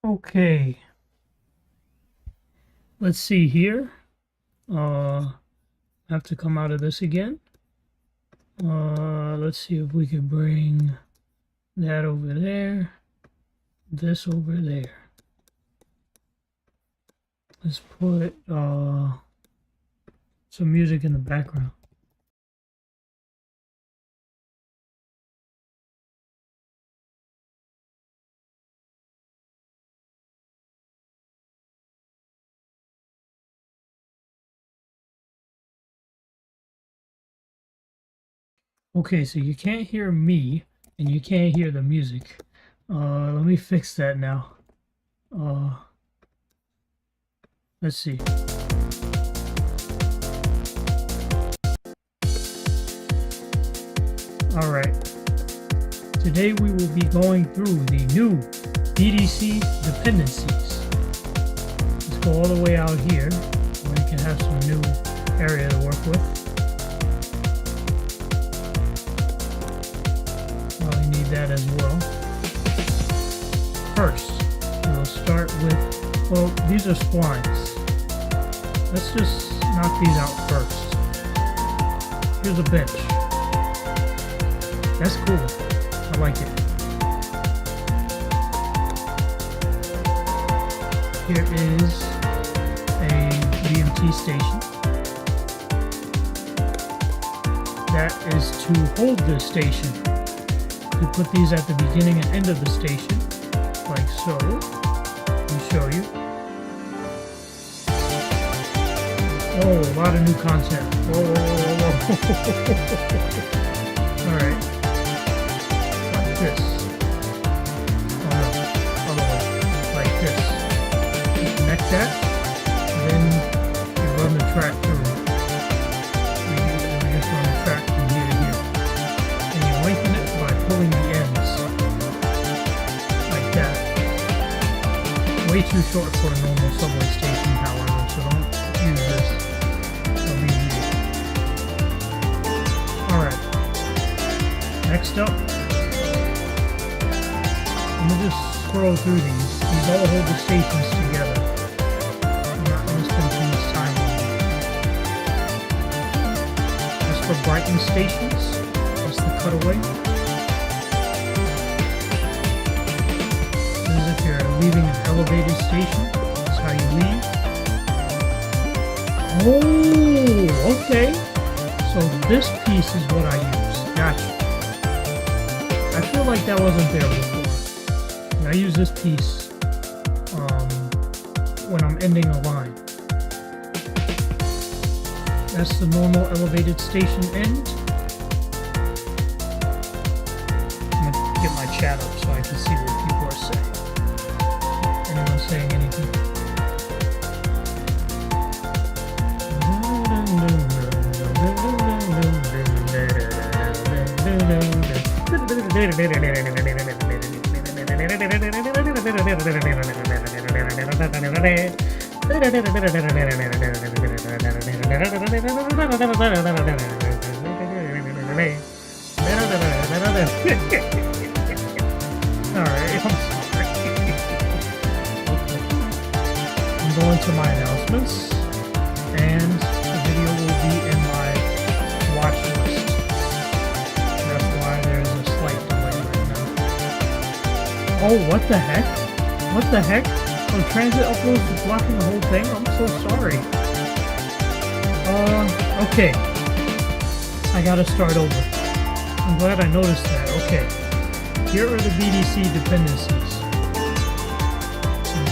Okay. Let's see here. Have to come out of this again. Let's see if we can bring that over there. This over there. Let's put some music in the background. Okay, so you can't hear me and you can't hear the music. Let me fix that now. Let's see. Alright. Today we will be going through the new BDC dependencies. Let's go all the way out here where we can have some new area to work with. Probably need that as well. First, we'll start with, well, these are splines. Let's just knock these out first. Here's a bench. That's cool. I like it. Here is a BMT station. That is to hold the station. You put these at the beginning and end of the station, like so. Let me show you. Oh, a lot of new content. Whoa. Alright. Like this. Oh no, other way. Like this. You connect that, and then you run the track through. You just run the track from here to here. And you lengthen it by pulling the ends. Like that. Way too short for a normal subway station, however, so don't use this. It'll be easy. Alright. Next up, I'm going to just scroll through these. These all hold the stations together. I'm not going to spend too much time on them. As for brightening stations, that's the cutaway. This is if you're leaving an elevated station. That's how you leave. Oh, okay. So this piece is what I use. Gotcha. I feel like that wasn't there before. And I use this piece when I'm ending a line. That's the normal elevated station end. I'm gonna get my chat up so I can see what people are saying. Anyone saying anything? Alright, I'm sorry. I'm going to my announcements, and the video will be in my watch list. That's why there's a slight delay right now. Oh, what the heck? What the heck? Oh, transit uploads is blocking the whole thing? I'm so sorry. Okay. I gotta start over. I'm glad I noticed that. Okay. Here are the BDC dependencies.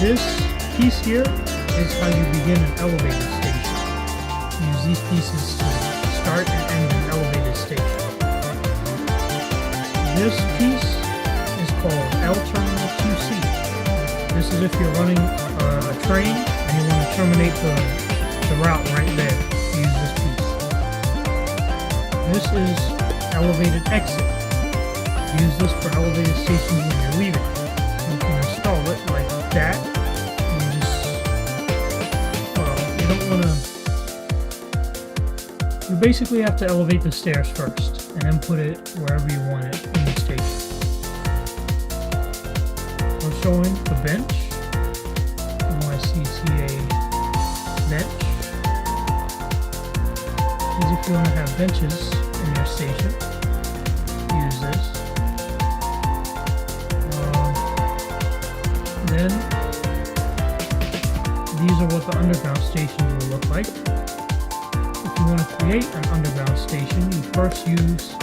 This piece here is how you begin an elevated station. Use these pieces to start and end an elevated station. This piece is called L Terminal 2C. This is if you're running a train and you want to terminate the route right there. Use this piece. This is elevated exit. Use this for elevated stations when you're leaving. You can install it like that. You just, you don't want to. You basically have to elevate the stairs first, and then put it wherever you want it in the station. We're showing the bench. bench. As if you want to have benches in your station, use this. Then these are what the underground stations will look like. If you want to create an underground station, you first use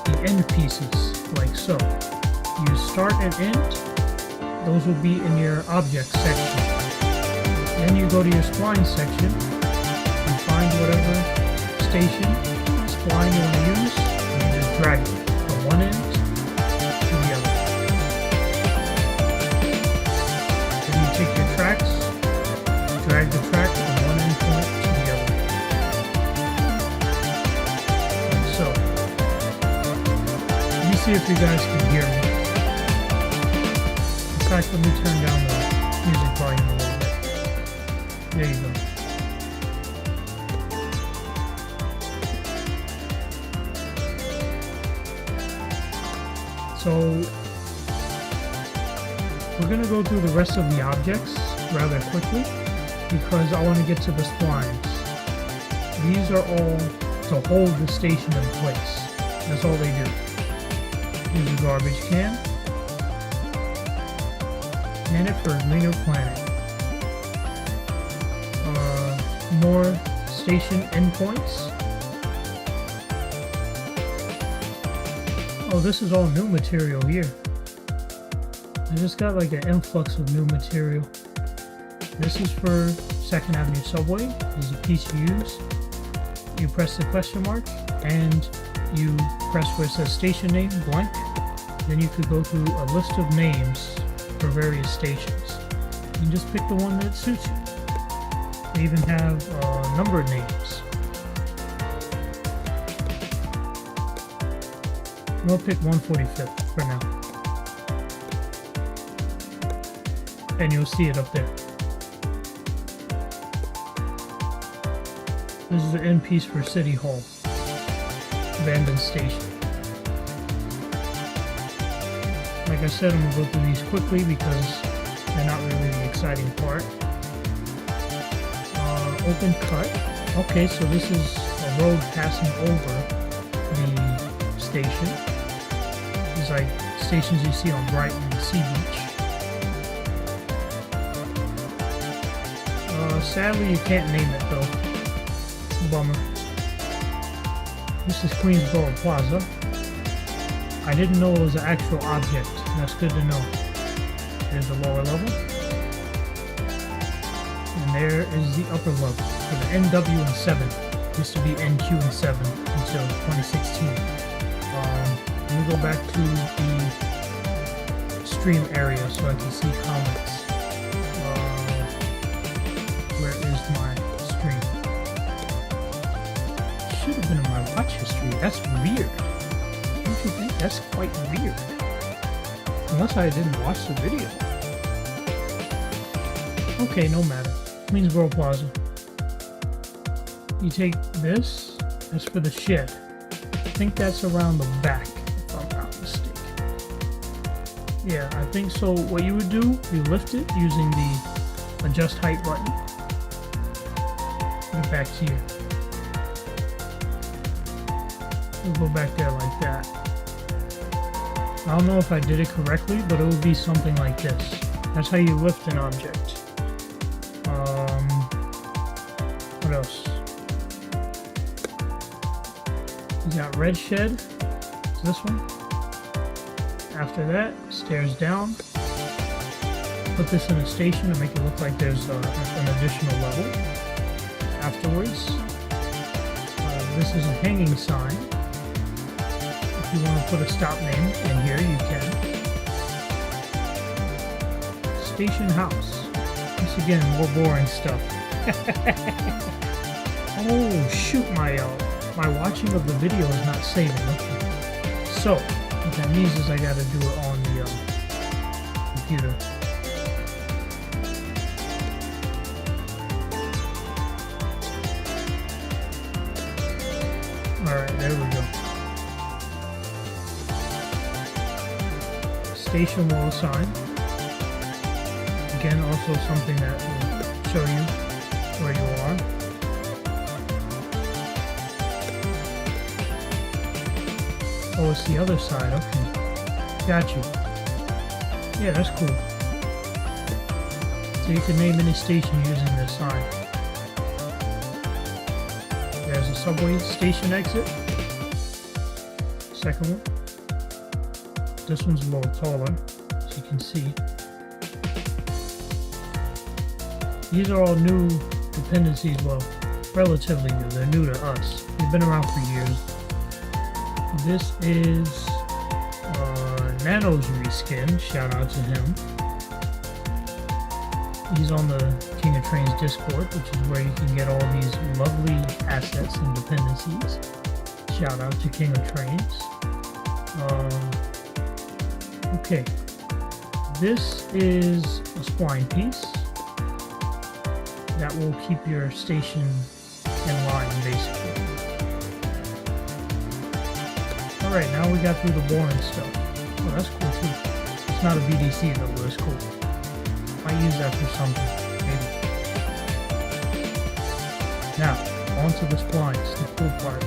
the end pieces, like so. Use start and end. Those will be in your object section. Then you go to your spline section and find whatever station, spline you want to use, and you just drag it from one end to the other. Then you take your tracks, drag the track from one end point to the other. Like so. Let me see if you guys can hear me. In fact, let me turn down the music volume a little bit. There you go. So we're going to go through the rest of the objects rather quickly because I want to get to the splines. These are all to hold the station in place. That's all they do. Use a garbage can. Can it for leaner planning. More station endpoints. Oh, this is all new material here. I just got like an influx of new material. This is for 2nd Avenue Subway. This is a piece you use. You press the question mark and you press where it says station name, blank. Then you could go through a list of names for various stations. You can just pick the one that suits you. They even have numbered names. We'll pick 145th for now. And you'll see it up there. This is the end piece for City Hall. Abandoned station. Like I said, I'm going to go through these quickly because they're not really the exciting part. Open cut. Okay, so this is a road passing over the station. It's like stations you see on Brighton Sea Beach. Sadly, you can't name it though. Bummer. This is Queensboro Plaza. I didn't know it was an actual object. That's good to know. There's the lower level. And there is the upper level for the NW and 7. Used to be NQ and 7 until 2016. Let me go back to the stream area so I can see comments. Where is my stream? Should have been in my watch history. That's weird. Don't you think? That's quite weird. Unless I didn't watch the video. Okay, no matter. Queensboro Plaza. You take this. That's for the shed. I think that's around the back, if I'm not mistaken. Yeah, I think so. What you would do, you lift it using the adjust height button. Put it back here. We'll go back there like that. I don't know if I did it correctly, but it would be something like this. That's how you lift an object. What else? You got red shed. It's this one. After that, stairs down. Put this in a station to make it look like there's an additional level. Afterwards, this is a hanging sign. If you want to put a stop name in here, you can. Station house. Once again, more boring stuff. Oh shoot, my watching of the video is not saving. Okay. So what that means is I got to do it on the computer. All right, there we go. Station wall sign. Again, also something that will show you where you are. Oh, it's the other side. Okay. Got you. Yeah, that's cool. So you can name any station using this sign. There's a subway station exit. Second one. This one's a little taller, as you can see. These are all new dependencies, well, relatively new. They're new to us. They've been around for years. This is Nano's reskin. Shout out to him. He's on the KingofTrainz Discord, which is where you can get all these lovely assets and dependencies. Shout out to KingofTrainz. Okay, this is a spline piece that will keep your station in line, basically. Alright, now we got through the boring stuff. Oh, that's cool too. It's not a BDC though, but it's cool. Might use that for something, maybe. Now, onto the splines, the cool part.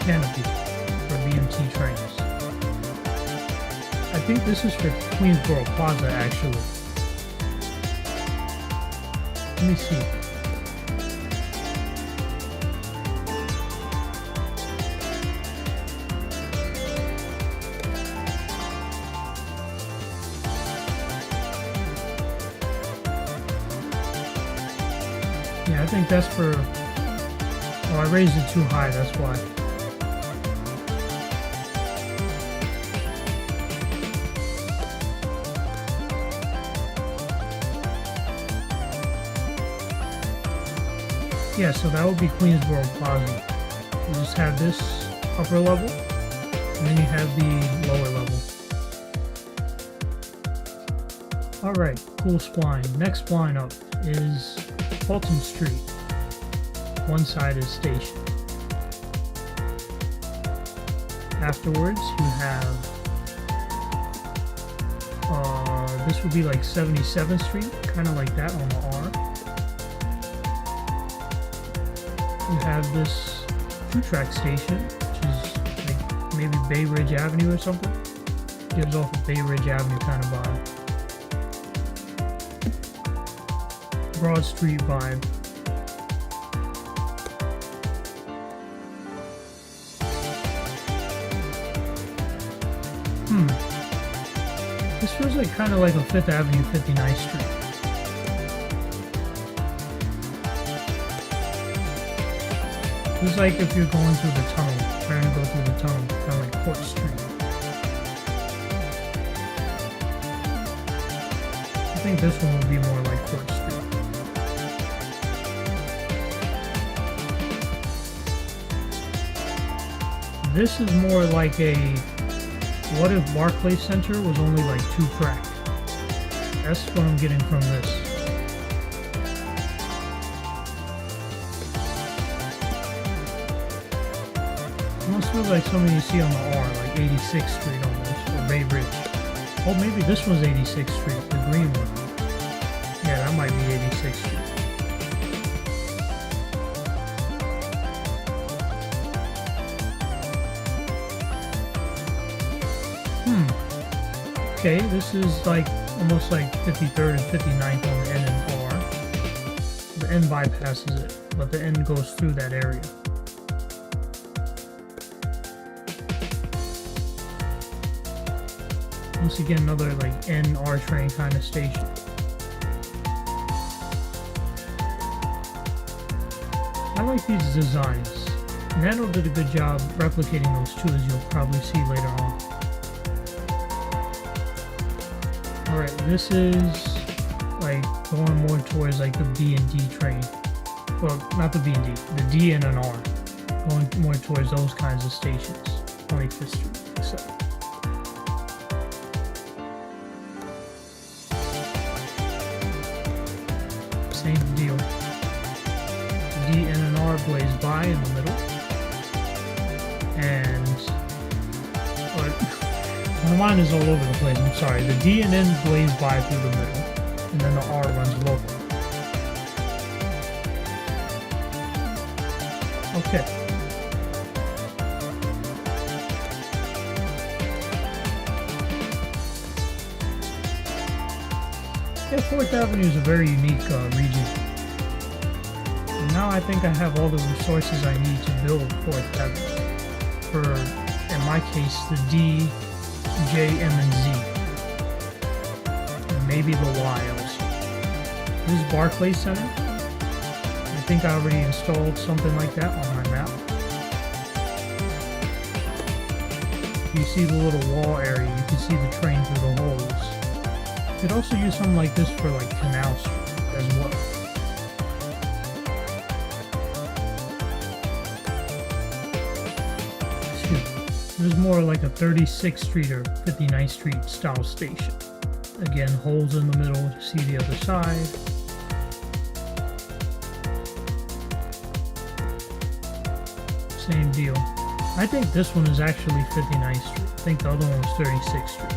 Canopy for BMT trains. I think this is for Queensboro Plaza, actually. Let me see. Yeah, I think that's for... Oh, I raised it too high, that's why. Yeah, so that would be Queensboro Plaza. You just have this upper level, and then you have the lower level. Alright, cool spline. Next spline up is Fulton Street. One side is station. Afterwards, you have this would be like 77th Street, kind of like that on the R. You have this 2-track station, which is like maybe Bay Ridge Avenue or something. Gives off a Bay Ridge Avenue kind of vibe. Broad Street vibe. This feels like kind of like a 5th Avenue, 59th Street. It's like if you're going through the tunnel, trying to go through the tunnel, kind of like Court Street. I think this one would be more like Court Street. This is more like a, what if Barclays Center was only like 2-track? That's what I'm getting from this. Almost feels like something you see on the R, like 86th Street almost, or Bay Ridge. Oh, maybe this was 86th Street, the green one. Yeah, that might be 86th Street. Okay, this is like almost like 53rd and 59th on the N and R. The N bypasses it, but the N goes through that area. Once again, another like N-R train kind of station. I like these designs. Nano did a good job replicating those too, as you'll probably see later on. Alright, this is like going more towards like the B and D train. Well, not the B and D, the D and an R. Going more towards those kinds of stations. 25th Street, etc. Same deal. D and an R blaze by in the middle. And my mind is all over the place, I'm sorry. The D and N blaze by through the middle. and then the R runs local. Okay. Yeah, 4th Avenue is a very unique region. And now I think I have all the resources I need to build 4th Avenue. For, in my case, the D, J, M, and Z. And maybe the Y also. This is Barclay Center. I think I already installed something like that on my map. You see the little wall area, you can see the train through the holes. You could also use something like this for like Canal Street as well. This is more like a 36th Street or 59th Street style station. Again, holes in the middle to see the other side. Same deal. I think this one is actually 59th Street. I think the other one was 36th Street.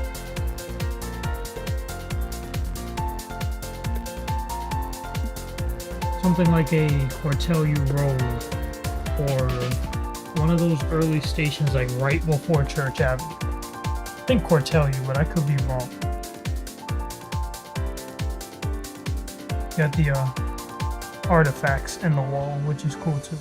Something like a Cortellu Road or one of those early stations like right before Church Avenue. I think Cortellu, but I could be wrong. Got the artifacts in the wall, which is cool too.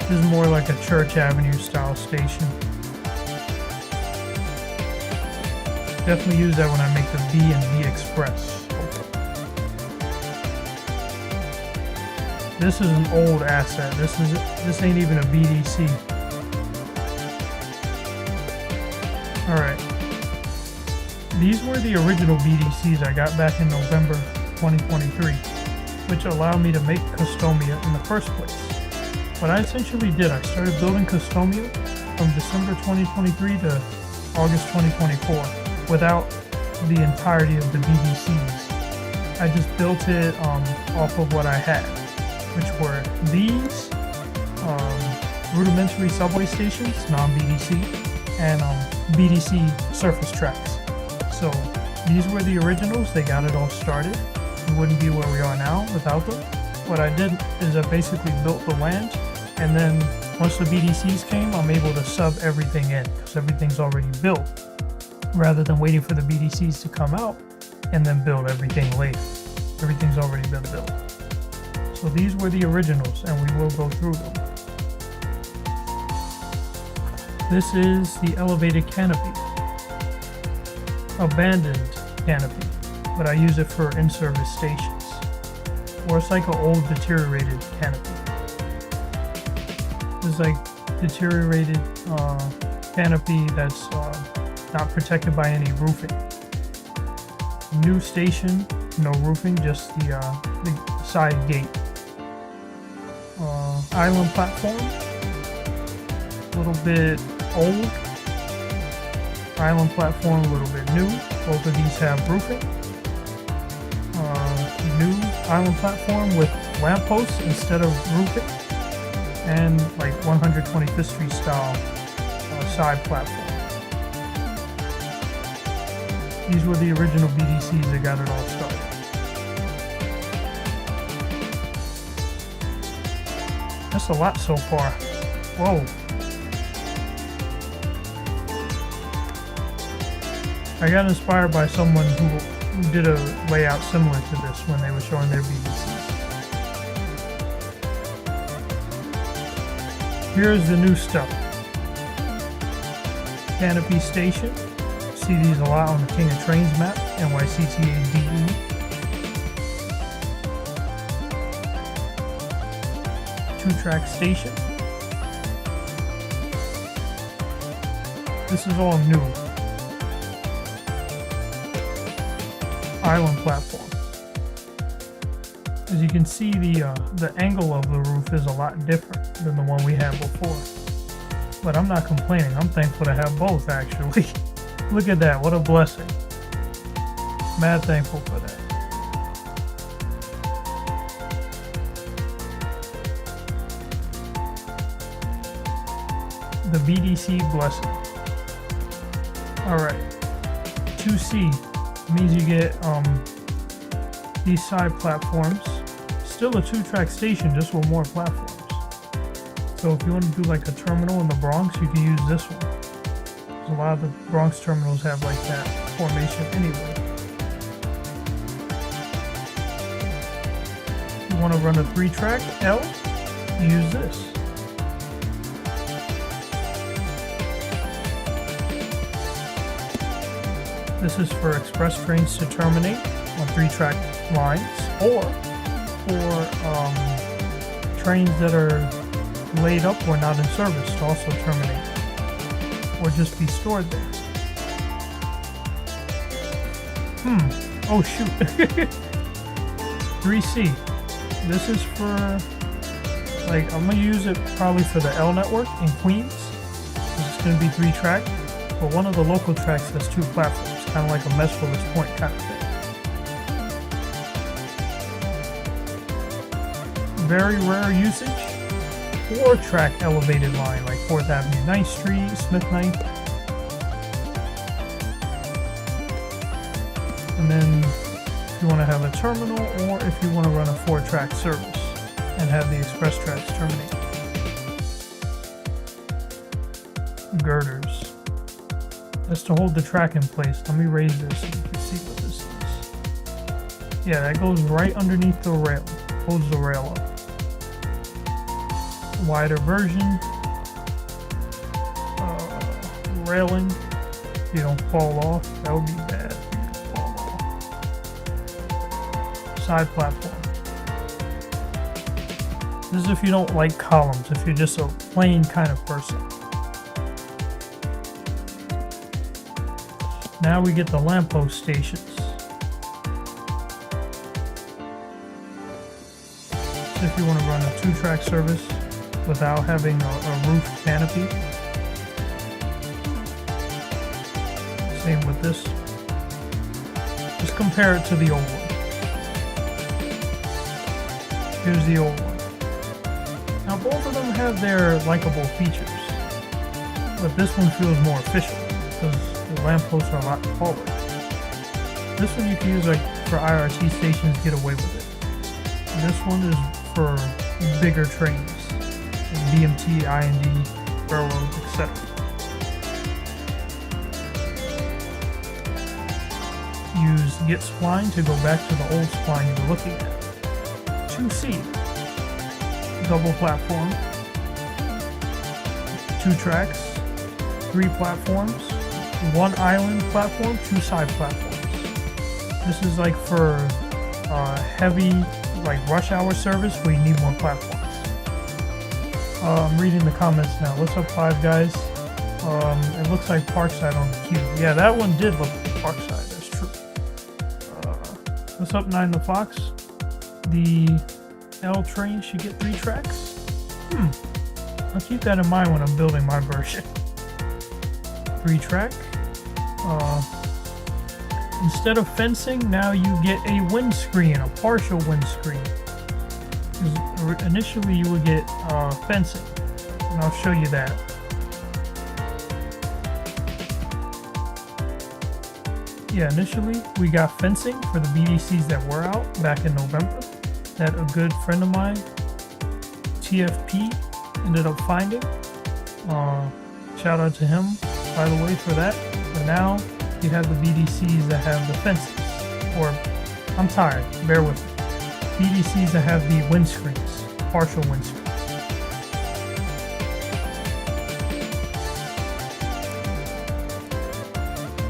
This is more like a Church Avenue style station. Definitely use that when I make the B and B Express. This is an old asset. This ain't even a BDC. Alright. These were the original BDCs I got back in November 2023, which allowed me to make Customia in the first place. What I essentially did, I started building Customia from December 2023 to August 2024 without the entirety of the BDCs. I just built it off of what I had, which were these rudimentary subway stations, non-BDC, and BDC surface tracks. So these were the originals. They got it all started. We wouldn't be where we are now without them. What I did is I basically built the land, and then once the BDCs came, I'm able to sub everything in because everything's already built, rather than waiting for the BDCs to come out and then build everything later. Everything's already been built. So these were the originals, and we will go through them. This is the elevated canopy. Abandoned canopy, but I use it for in-service stations. Or it's like an old deteriorated canopy. This is like deteriorated canopy that's not protected by any roofing. New station, no roofing, just the side gate. Island platform, a little bit old. Island platform, a little bit new. Both of these have roofing. New island platform with lampposts instead of roofing, and like 125th Street style side platform. These were the original BDCs that got it all started. That's a lot so far. Whoa. I got inspired by someone who did a layout similar to this when they were showing their BDCs. Here's the new stuff. Canopy Station. See these a lot on the KingofTrainz map, NYCTA BDC. Two-track station. This is all new. Island platform. As you can see, the angle of the roof is a lot different than the one we had before. But I'm not complaining. I'm thankful to have both, actually. Look at that. What a blessing. Mad thankful for that. the BDC blessing. Alright, 2C means you get these side platforms. Still a 2-track station, just with more platforms. So if you want to do like a terminal in the Bronx, you can use this one. A lot of the Bronx terminals have like that formation anyway. If you want to run a 3-track L, you use this. This is for express trains to terminate on 3-track lines, or for trains that are laid up or not in service to also terminate, or just be stored there. Oh shoot. 3C. This is for, like, I'm gonna use it probably for the L network in Queens. This is gonna be 3-track, but one of the local tracks has 2 platforms, kind of like a Mesfield's Point kind of thing. Very rare usage. 4-track elevated line, like 4th Avenue, 9th Street, Smith 9th. And then if you want to have a terminal, or if you want to run a 4-track service and have the express tracks terminate. Girders. That's to hold the track in place. Let me raise this so you can see what this is. Yeah, that goes right underneath the rail. Holds the rail up. Wider version, railing, you don't fall off, that would be bad if you fall off. Side platform. This is if you don't like columns, if you're just a plain kind of person. Now we get the lamppost stations. So if you want to run a 2-track service without having a roof canopy. Same with this. Just compare it to the old one. Here's the old one. Now both of them have their likable features, but this one feels more official because the lampposts are a lot taller. This one you can use like for IRT stations, get away with it. And this one is for bigger trains. BMT, IND, railroads, etc. Use get spline to go back to the old spline you were looking at. 2C, double platform, 2 tracks, 3 platforms, 1 island platform, 2 side platforms. This is like for heavy, like rush hour service where you need more platforms. I'm reading the comments now. What's up, 5 guys? It looks like Parkside on the queue. Yeah, that one did look like Parkside. That's true. What's up, 9 the Fox? The L train should get 3 tracks? I'll keep that in mind when I'm building my version. 3-track. Instead of fencing, now you get a windscreen, a partial windscreen. Initially you would get fencing, and I'll show you that. Yeah, initially we got fencing for the BDCs that were out back in November that a good friend of mine, TFP, ended up finding. Shout out to him, by the way, for that. But now you have the BDCs that have the fences, or I'm tired, bear with me. BDCs that have the windscreens, partial windscreens.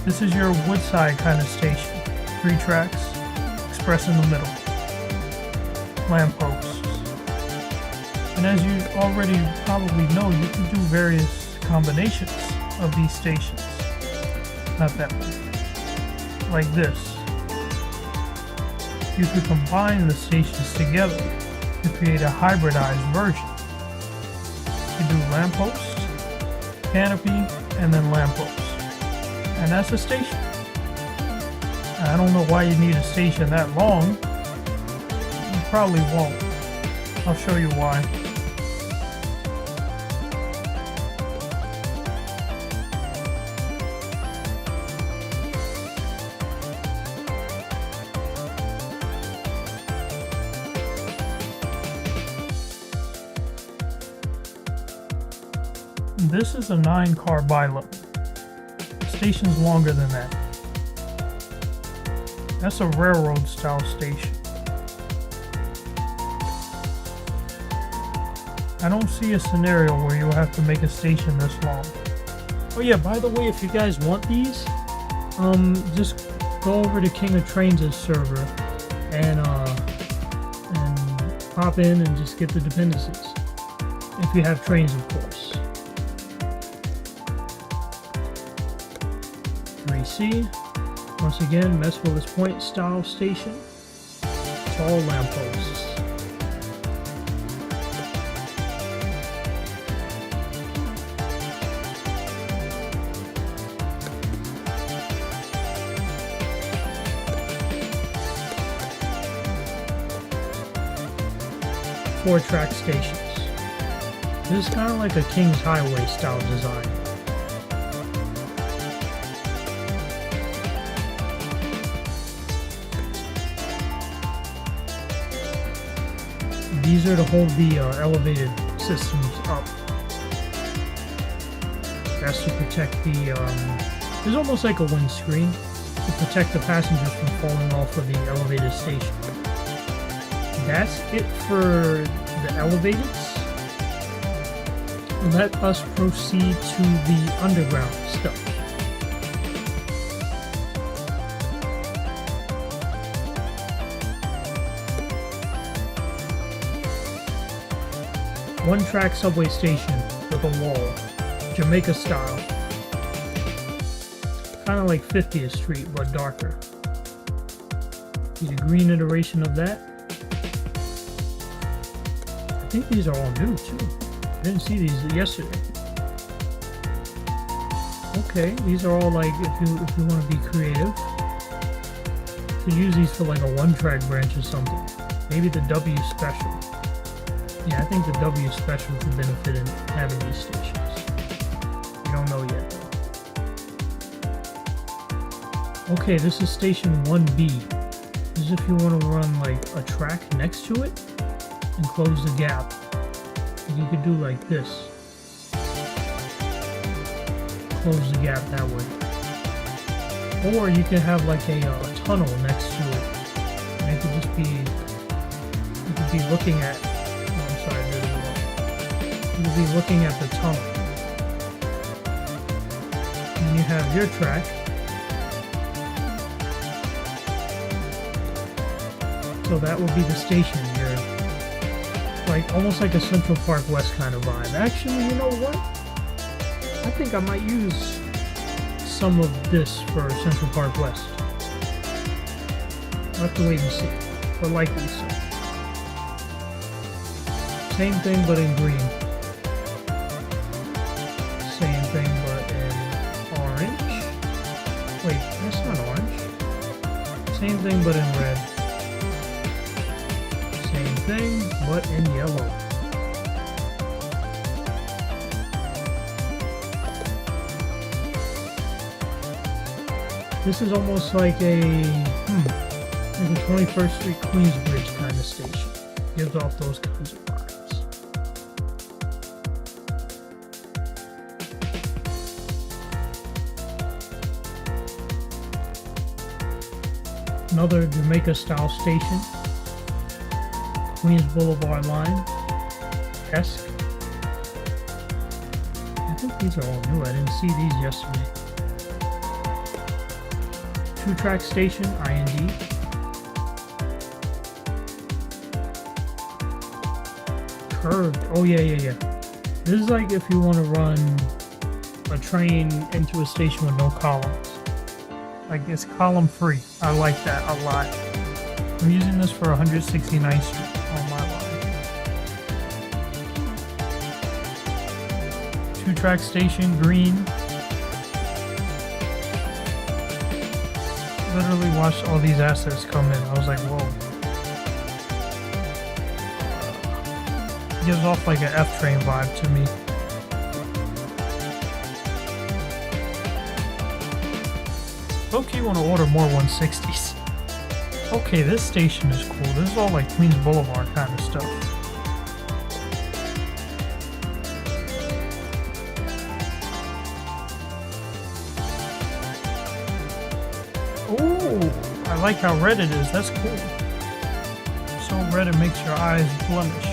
This is your Woodside kind of station. 3 tracks, express in the middle. Lampposts. And as you already probably know, you can do various combinations of these stations. Not that one. Like this. You could combine the stations together to create a hybridized version. You do lamppost, canopy, and then lamppost. And that's a station. I don't know why you need a station that long. You probably won't. I'll show you why. This is a 9-car bi-level. Station's longer than that. That's a railroad style station. I don't see a scenario where you'll have to make a station this long. Oh yeah, by the way, if you guys want these, just go over to KingofTrainz's server and pop in and just get the dependencies. If you have Trainz, of course. 3C. Once again, mess with this point style station. Tall lampposts. Four-track stations. This is kind of like a King's Highway style design. These are to hold the elevated systems up. That's to protect the, it's almost like a windscreen to protect the passengers from falling off of the elevated station. That's it for the elevateds. Let us proceed to the underground stuff. One-track subway station with a wall, Jamaica style. Kind of like 50th Street, but darker. Need a green iteration of that. I think these are all new too. I didn't see these yesterday. Okay, these are all like if you want to be creative. You could use these for like a one-track branch or something. Maybe the W special. Yeah, I think the W special could benefit in having these stations. We don't know yet though. Okay, this is station 1B. This is if you want to run like a track next to it and close the gap. And you could do like this. Close the gap that way. Or you can have like a tunnel next to it. And it could just be, you could be looking at, oh, I'm sorry, you could be looking at the tunnel. And then you have your track. So that will be the station. You're like almost like a Central Park West kind of vibe. Actually, you know what? I think I might use some of this for Central Park West. I'll have to wait and see. But likely so. Same thing but in green. Same thing but in orange. Wait, that's not orange. Same thing but in red. Same thing but in yellow. This is almost like a 21st Street Queensbridge kind of station. Gives off those kinds of vibes. Another Jamaica style station. Queens Boulevard line. Esque. I think these are all new. I didn't see these yesterday. Two-track station, IND. Curved. Oh yeah. This is like if you want to run a train into a station with no columns. Like it's column free. I like that a lot. I'm using this for 169th Street on my line. Two-track station, green. Literally watched all these assets come in. I was like, whoa. Gives off like an F-train vibe to me. Okay, want to order more 160s. Okay, this station is cool. This is all like Queens Boulevard kind of stuff. I like how red it is. That's cool. So red it makes your eyes blemish.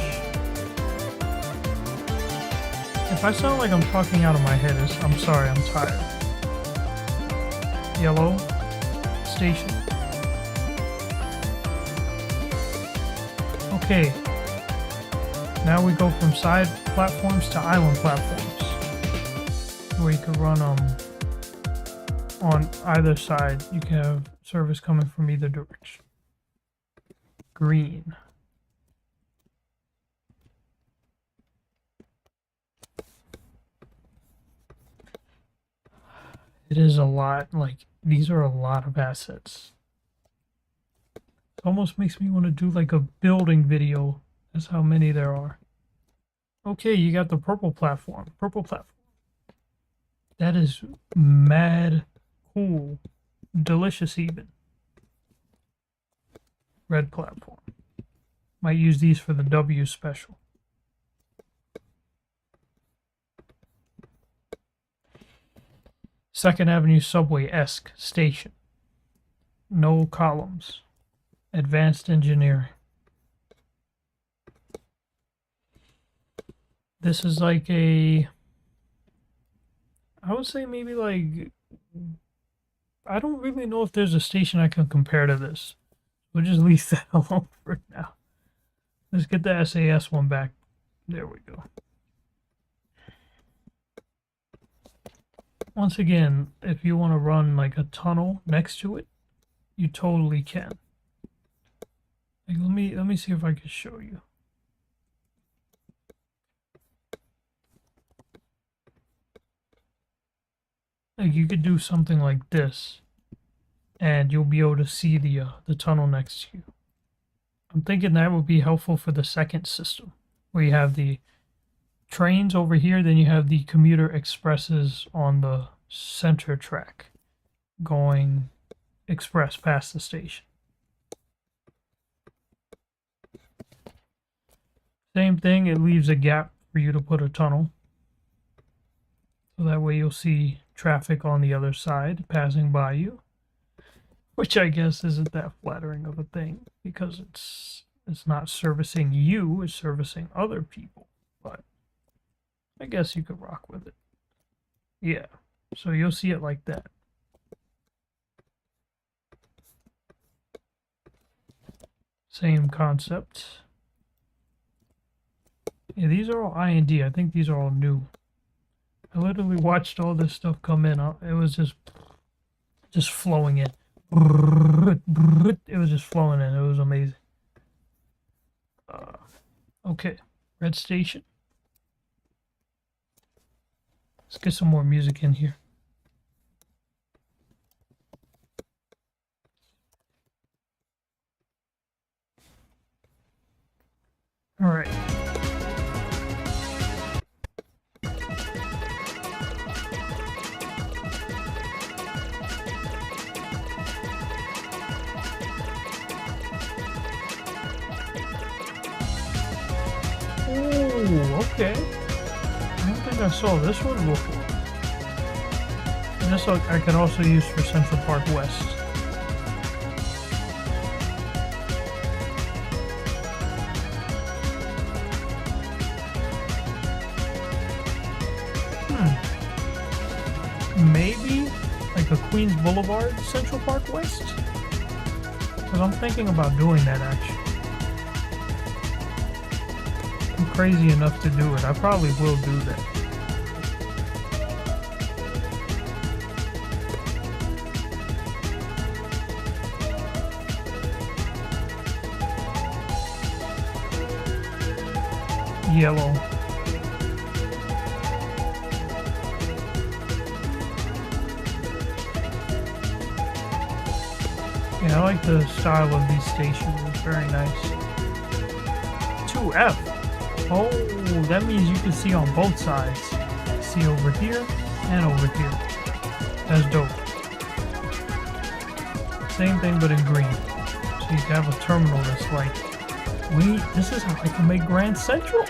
If I sound like I'm talking out of my head, I'm sorry, I'm tired. Yellow station. Okay. Now we go from side platforms to island platforms, where you can run on either side. You can have service coming from either direction. Green. It is a lot. Like, these are a lot of assets. It almost makes me want to do like a building video. That's how many there are. Okay, you got the purple platform. Purple platform. That is mad cool. Delicious even. Red platform. Might use these for the W special. Second Avenue Subway-esque station. No columns. Advanced engineering. This is like a... I would say maybe like... I don't really know if there's a station I can compare to this. We'll just leave that alone for now. Let's get the SAS one back. There we go. Once again, if you want to run like a tunnel next to it, you totally can. Like, let me see if I can show you. Like, you could do something like this, and you'll be able to see the tunnel next to you. I'm thinking that would be helpful for the second system, where you have the trains over here, then you have the commuter expresses on the center track going express past the station. Same thing, it leaves a gap for you to put a tunnel. So that way you'll see traffic on the other side passing by you. Which I guess isn't that flattering of a thing, because it's not servicing you, it's servicing other people. But I guess you could rock with it. Yeah, so you'll see it like that. Same concept. Yeah, these are all I&D. I think these are all new. I literally watched all this stuff come in. It was just flowing in. It was just flowing in. It was amazing. Okay, red station. Let's get some more music in here. All right. Okay. I don't think I saw this one before. And this I can also use for Central Park West. Maybe like a Queens Boulevard Central Park West? Because I'm thinking about doing that actually. I'm crazy enough to do it. I probably will do that. Yellow. Yeah, I like the style of these stations. It's very nice. 2F. Oh, that means you can see on both sides. See over here and over here. That's dope. Same thing but in green. So you can have a terminal that's like, wait, this is how I can make Grand Central?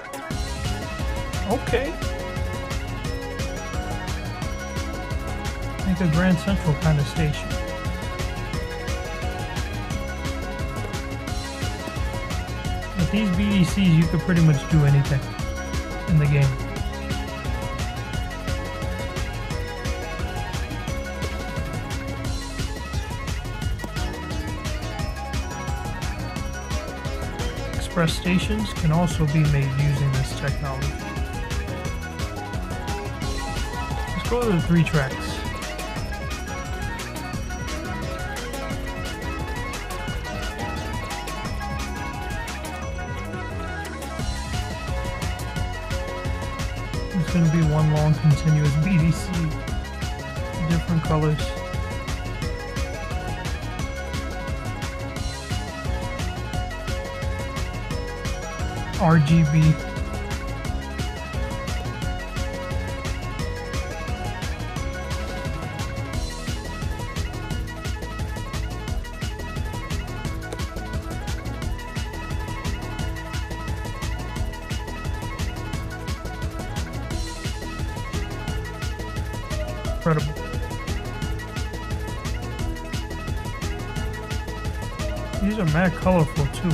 Okay. Make a Grand Central kind of station. With these BDCs, you can pretty much do anything in the game. Express stations can also be made using this technology. Let's go to the 3 tracks. It's going to be one long continuous BDC, different colors. RGB. Incredible. These are mad colorful too.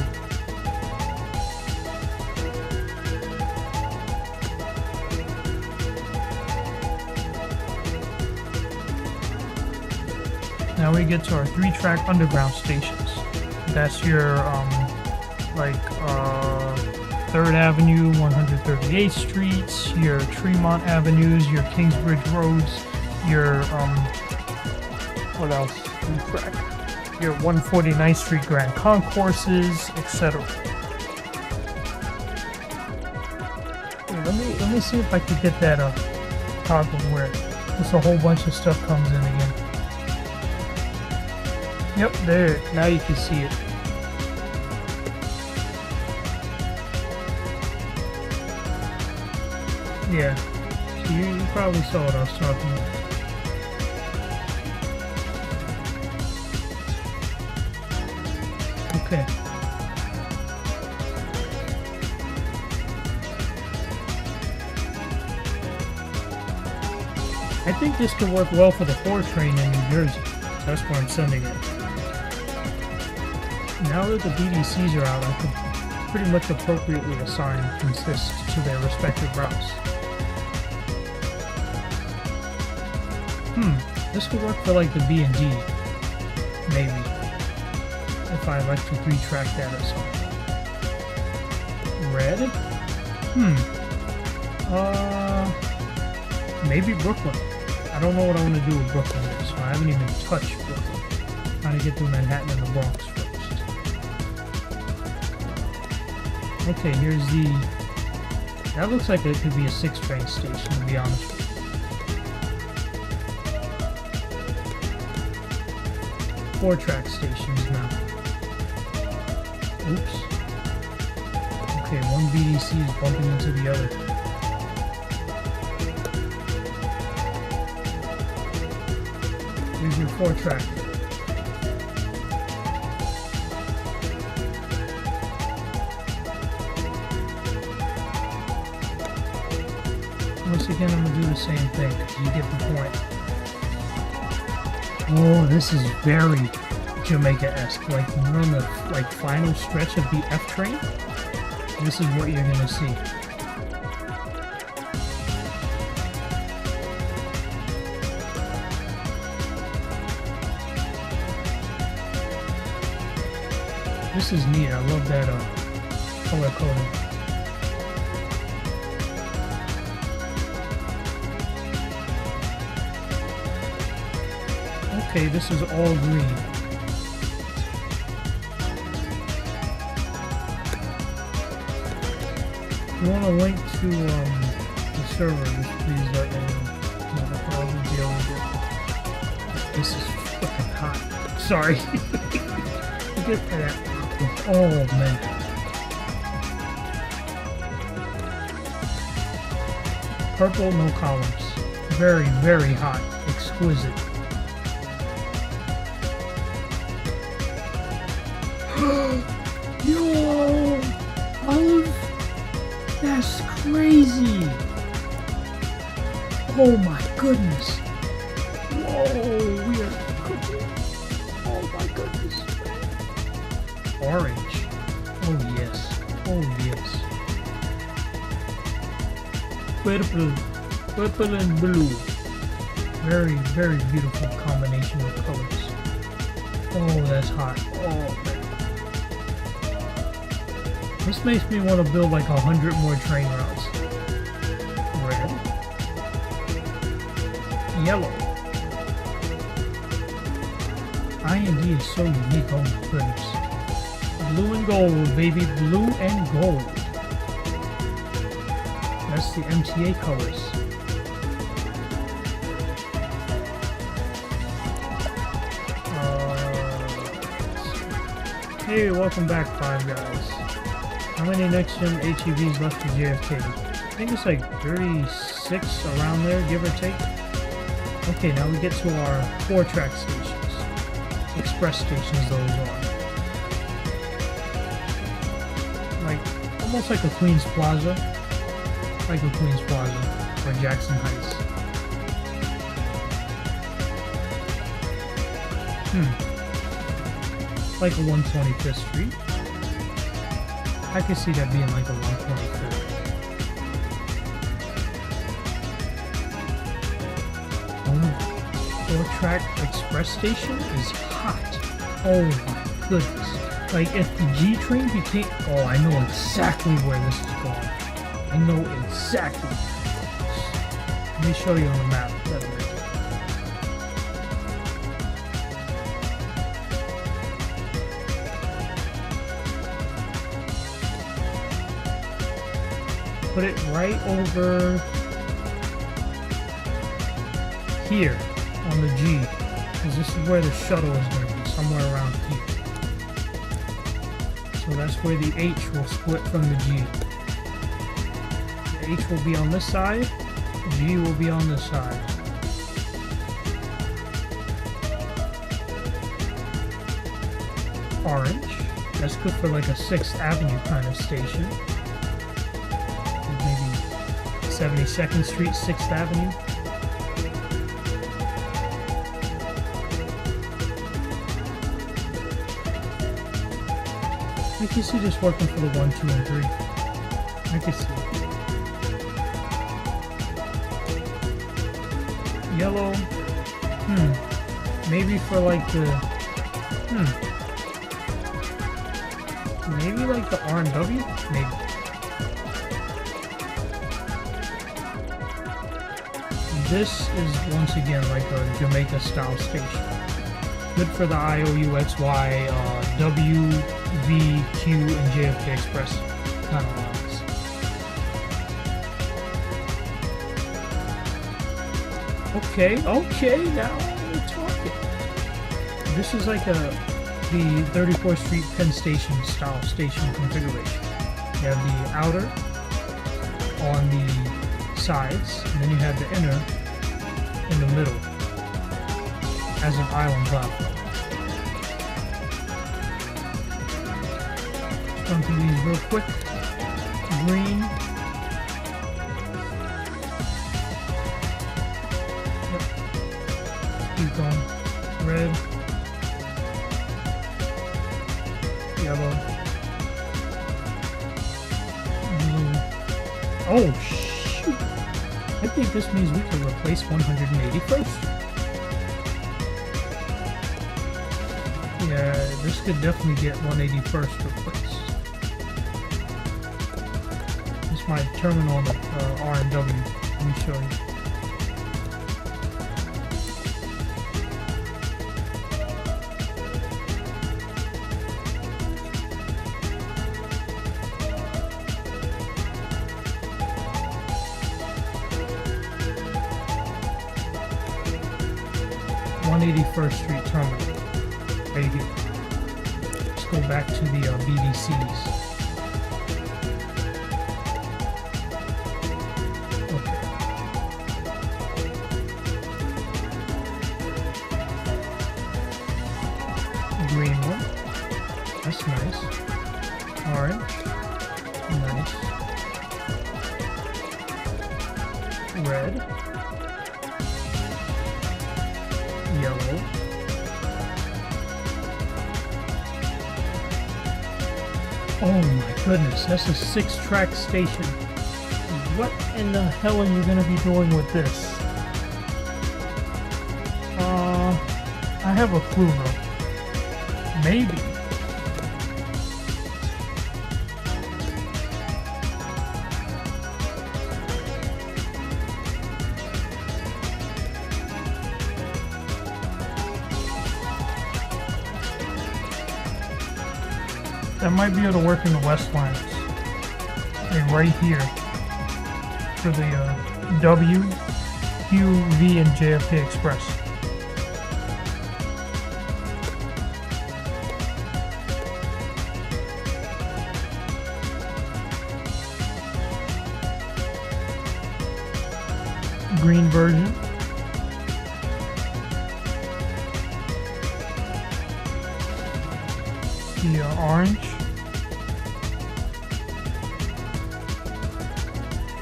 Now we get to our 3-track underground stations. That's your 3rd Avenue, 138th Street, your Tremont Avenues, your Kingsbridge Roads, your what else? 3-track. Your 149th Street Grand Concourses, etc. Let me see if I can get that toggle where just a whole bunch of stuff comes in again. Yep, there. Now you can see it. Yeah. So you probably saw what I was talking about. Okay. I think this could work well for the 4 train in New Jersey. That's where I'm sending it. Now that the BDCs are out, I can pretty much appropriately assign consists to their respective routes. This could work for like the B and D, maybe, if I like to 3-track that or something. Red? Maybe Brooklyn. I don't know what I want to do with Brooklyn yet, so I haven't even touched Brooklyn. I'm trying to get through Manhattan and the Bronx first. Okay, here's the... That looks like it could be a 6-train station, to be honest with you. 4-track stations now. Oops. Okay, one BDC is bumping into the other. Here's your 4-track. Once again, I'm going to do the same thing. You get the point. Oh, this is very Jamaica-esque. Like, you're on the final stretch of the F train. This is what you're going to see. This is neat. I love that color coding. Okay, this is all green. If you want a link to the server, just please let me know. I'll probably be able to get. This is fucking hot. Sorry. Get that. Oh man. Purple, no columns. Very, very hot. Exquisite. Yo! Olive? That's crazy! Oh my goodness! Whoa! We are cooking! Oh my goodness! Orange. Oh yes. Oh purple and blue. Very, very beautiful combination of colors. Oh, that's hot. Oh, man. This makes me want to build like 100 more train routes. Red. Yellow. I&D is so unique, oh my goodness. Blue and gold, baby. Blue and gold. That's the MTA colors. Hey, welcome back, Five Guys. How many next-gen HEVs left to JFK? I think it's like 36 around there, give or take. Okay, now we get to our 4-track stations. Express stations, those are. Like, almost like a Queens Plaza. Like a Queens Plaza, or Jackson Heights. Like a 125th Street. I can see that being like a 125th. Oh, 4-track express station is hot. Oh my goodness. Like if the G train became... Oh, I know exactly where this is going. I know exactly. Let me show you on the map. Put it right over here on the G, because this is where the shuttle is going to be, somewhere around here. So that's where the H will split from the G. The H will be on this side, the G will be on this side. Orange, that's good for like a 6th Avenue kind of station. 72nd Street, 6th Avenue. I can see this working for the 1, 2, and 3. I can see it. Yellow. Maybe for like the... Maybe like the R&W? Maybe. This is once again like a Jamaica style station. Good for the IOUXY, W, V, Q, and JFK Express kind of lines. Okay, now we're talking. This is like the 34th Street Penn Station style station configuration. You have the outer on the sides, and then you have the inner in the middle as an island platform. Run through these real quick. Green. Yep. Keep going. Red. Yellow. Blue. Oh, shoot. I think this means we can replace 181st. Yeah, this could definitely get 181st replaced. This is my terminal on the R&W. Let me show you. First Street Terminal, right here. Let's go back to the BDCs. Okay. Green one. That's nice. Orange. Nice. Red. Yellow. Oh my goodness, that's a 6-track station. what in the hell are you gonna be doing with this? I have a clue though. Maybe. That might be able to work in the West Lines. Like right here. For the W, Q, V, and JFK Express. Green version. The orange.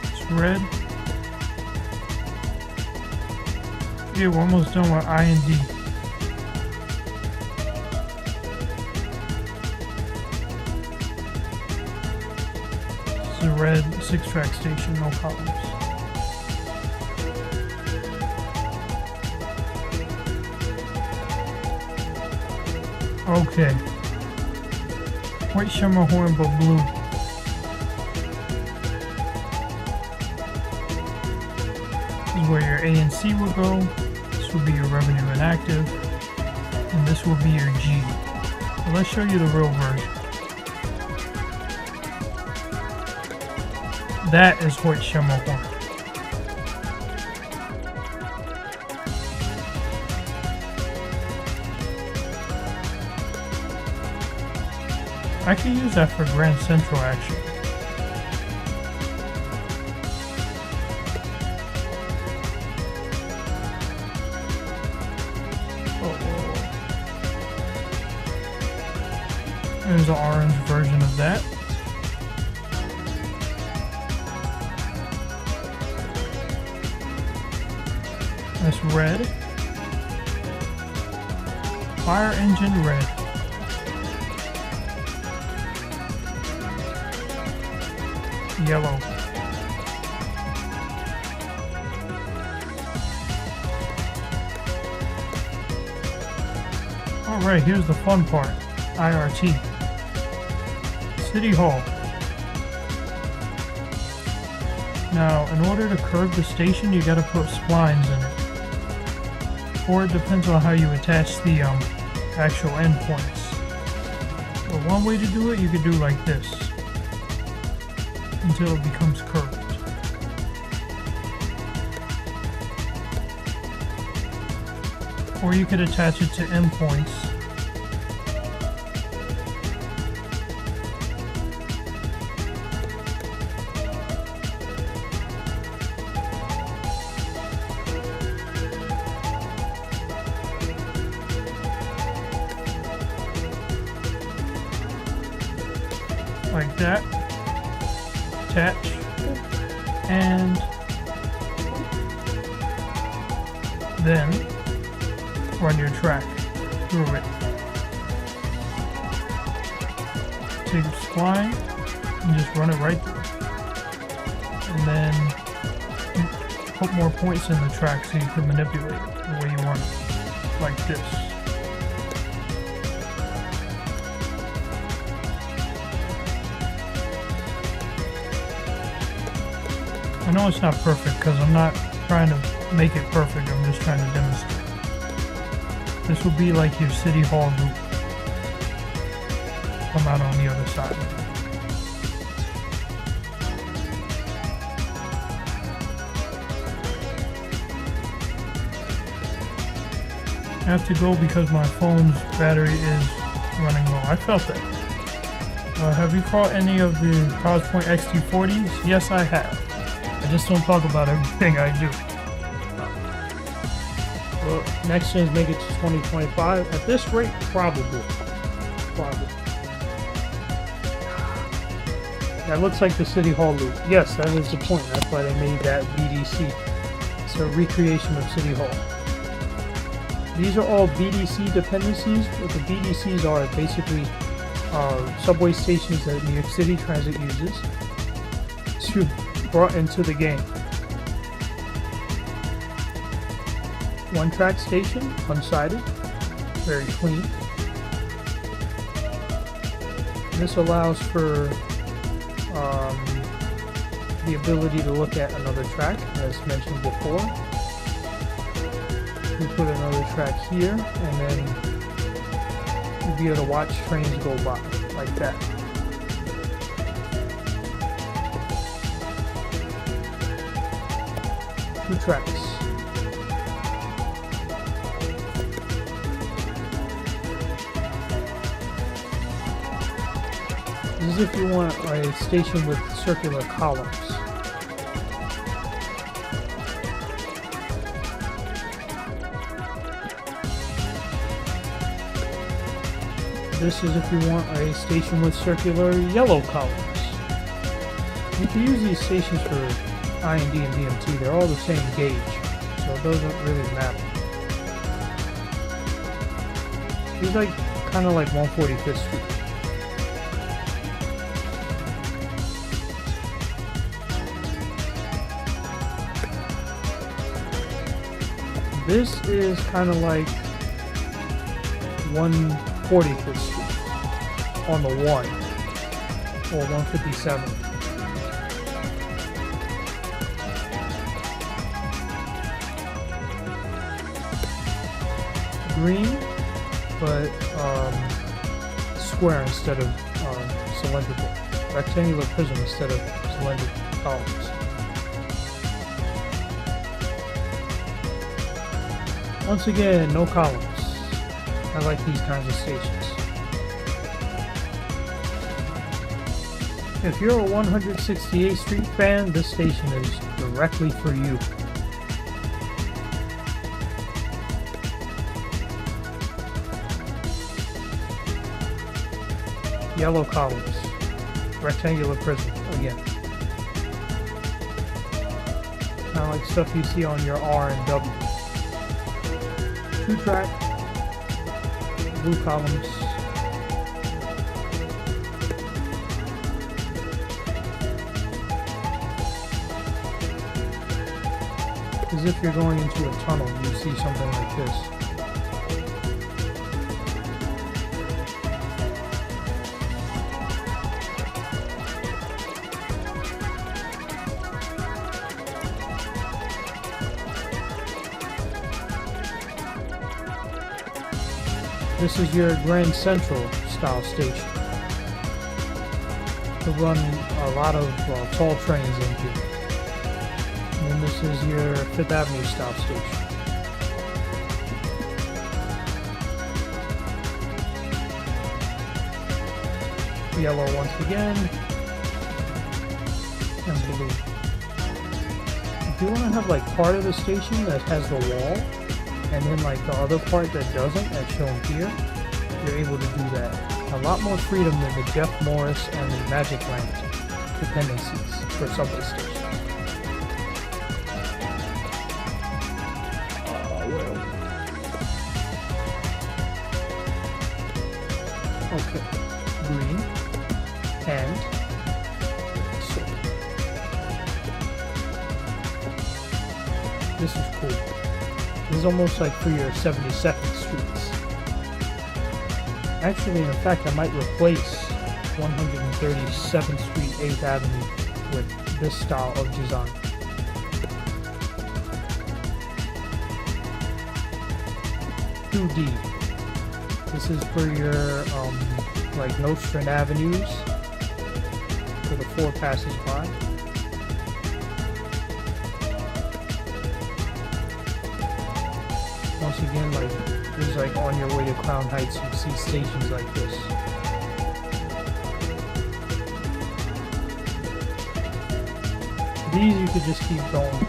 It's red. Yeah, we're almost done with I and D. It's a red 6-track station, no problems. Okay. White shimmer horn, but blue. This is where your A and C will go. This will be your revenue inactive. And this will be your G. So let's show you the real version. That is white shimmer horn. I can use that for Grand Central actually. There's an orange version of that. That's red. Fire engine red. Yellow. Alright, here's the fun part. IRT. City Hall. Now, in order to curve the station, you gotta put splines in it. Or it depends on how you attach the actual endpoints. But one way to do it, you could do like this. Until it becomes curved. Or you could attach it to endpoints. Like that. Attach and then run your track through it. Take a spline and just run it right through. And then put more points in the track so you can manipulate it the way you want it. Like this. I know it's not perfect because I'm not trying to make it perfect, I'm just trying to demonstrate. This will be like your City Hall loop. Come out on the other side. I have to go because my phone's battery is running low. I felt that. Have you caught any of the CrossPoint XT40s? Yes, I have. I just don't talk about everything I do. Well, next thing is make it to 2025. At this rate, probably. That looks like the City Hall loop. Yes, that is the point. That's why they made that BDC. It's a recreation of City Hall. These are all BDC dependencies. What the BDCs are basically subway stations that New York City Transit uses to brought into the game. One track station, one-sided, very clean. This allows for the ability to look at another track, as mentioned before. We put another track here, and then you'll be able to watch trains go by, like that. Two tracks. This is if you want a station with circular columns. This is if you want a station with circular yellow columns. You can use these stations for IND and DMT. They're all the same gauge, so it doesn't really matter. It's like kind of like 145th Street. This is kind of like 145th Street on the 1 or 157. Green, but square instead of cylindrical. Rectangular prism instead of cylindrical columns. Once again, no columns. I like these kinds of stations. If you're a 168th Street fan, this station is directly for you. Yellow columns. Rectangular prism, again. Kind of like stuff you see on your R and W. Two track, blue columns. As if you're going into a tunnel, you see something like this. This is your Grand Central style station to run a lot of tall trains into. And then this is your Fifth Avenue style station. Yellow once again, and blue. If you want to have like part of the station that has the wall, and then like the other part that doesn't, as shown here, you're able to do that. A lot more freedom than the Jeffmorris and the Magicland dependencies for subway stations. Okay, green, and so. This is cool. This is almost like for your 72nd Streets. Actually, in fact, I might replace 137th Street, 8th Avenue with this style of design. (2D). This is for your like Nostrand Avenues for the 4 passers-by. Once again, like this is like on your way to Crown Heights, you see stations like this. These you could just keep going.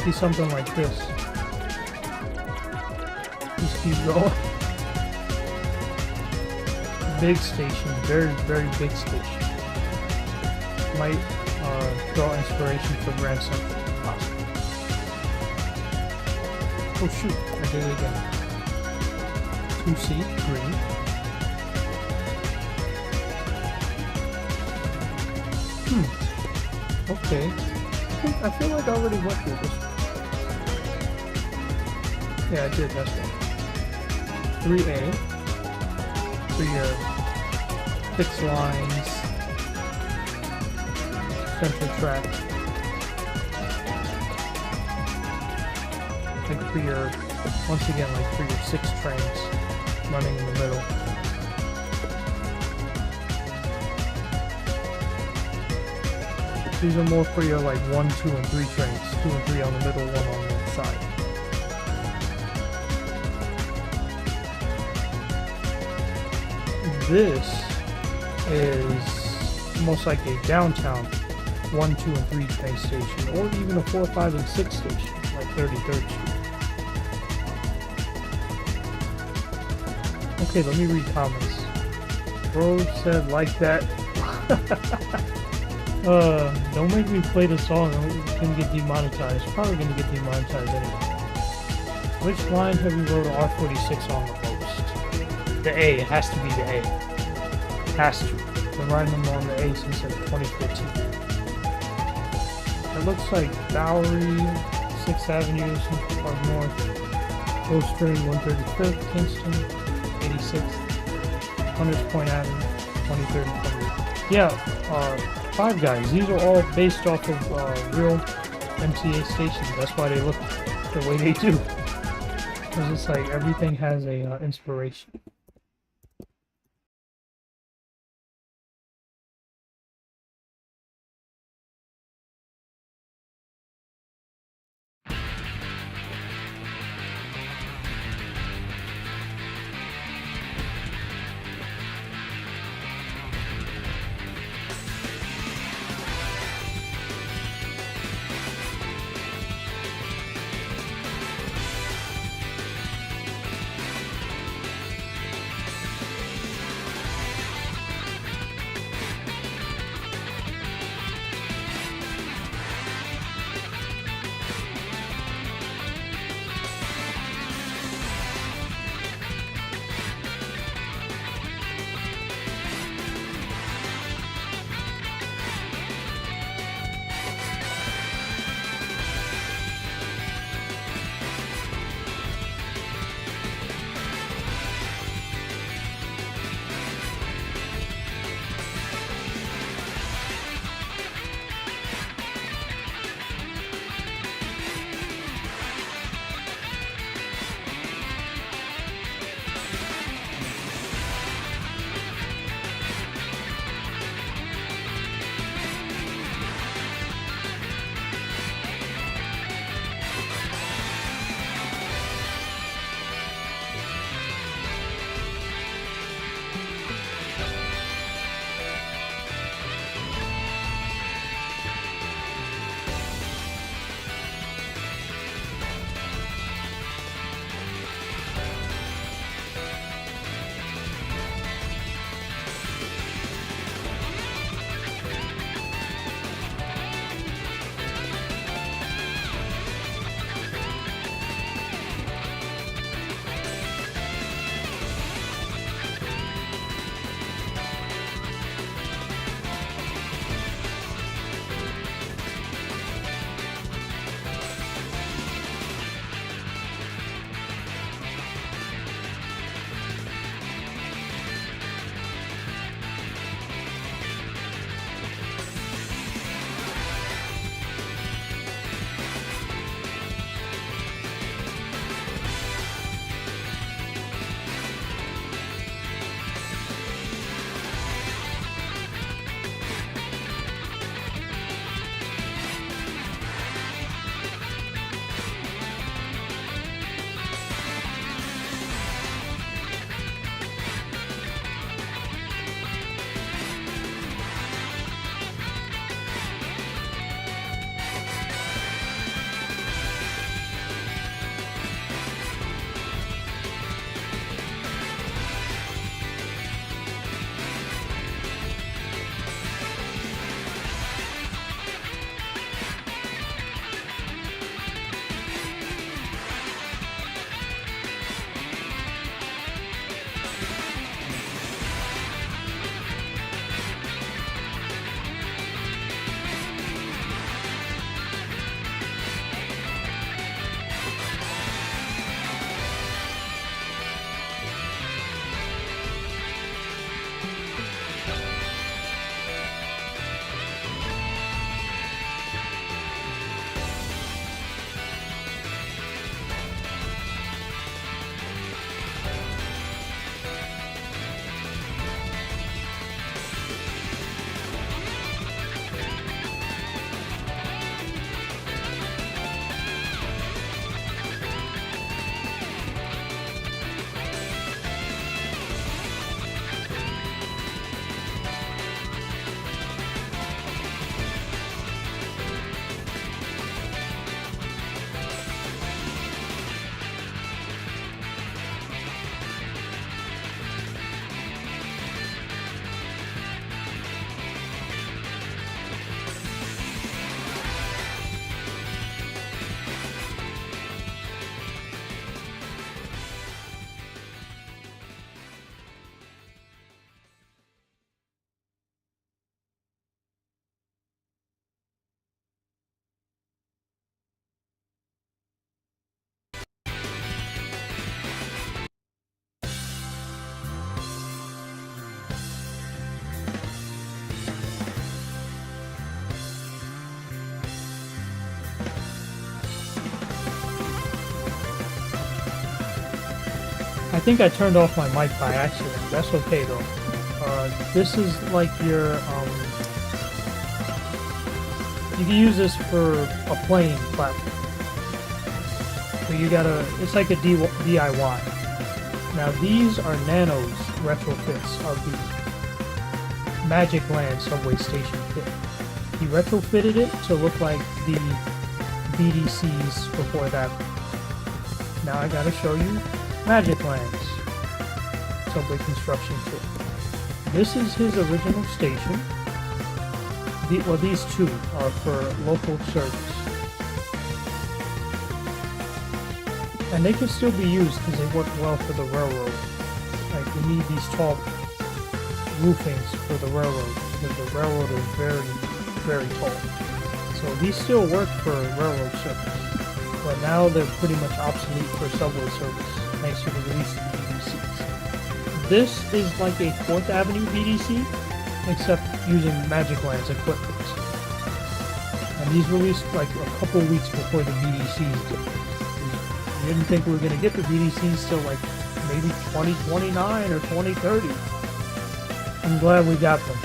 See something like this. Just keep going. Big station, very, very big station. might draw inspiration for Grand Central, possibly. Oh shoot, I did it again. 2C, green. Okay. I feel like I already went through this. Yeah, I did, that's right. 3A. For your fixed lines, central track. Like for your, once again, like for your 6 trains running in the middle. These are more for your like 1, 2, and 3 trains. 2 and 3 on the middle, 1 on the side. This is almost like a downtown 1, 2, and 3 train station, or even a 4, 5, and 6 station, like 33rd Street. Okay, let me read comments. Bro said like that. Don't make me play the song. I'm gonna get demonetized. Probably gonna get demonetized anyway. Which line have you wrote R46 on the most? The A. It has to be the A. Has to. Been riding them on the A since 2014. It looks like Bowery, 6th Avenue, Park North, Coast Train 135th, Kingston, 86th, Hunters Point Avenue, 23rd and 28th. Yeah, Five Guys. These are all based off of real MTA stations. That's why they look the way they do. Because it's like everything has a inspiration. think I turned off my mic by accident. That's okay though. This is like your you can use this for a plane platform. So you gotta, it's like a DIY. Now these are Nano's retrofits of the Magicland subway station kit. He retrofitted it to look like the BDCs before that. Now I gotta show you Magicland's subway construction kit. This is his original station. Well, these two are for local service. And they can still be used because they work well for the railroad. Like, we need these tall roofings for the railroad because the railroad is very, very tall. So these still work for railroad service. But now they're pretty much obsolete for subway service thanks to the release of the BDCs. This is like a 4th Avenue BDC, except using Magicland's equipment. And these released like a couple weeks before the BDCs did. We didn't think we were going to get the BDCs till like maybe 2029 or 2030. I'm glad we got them.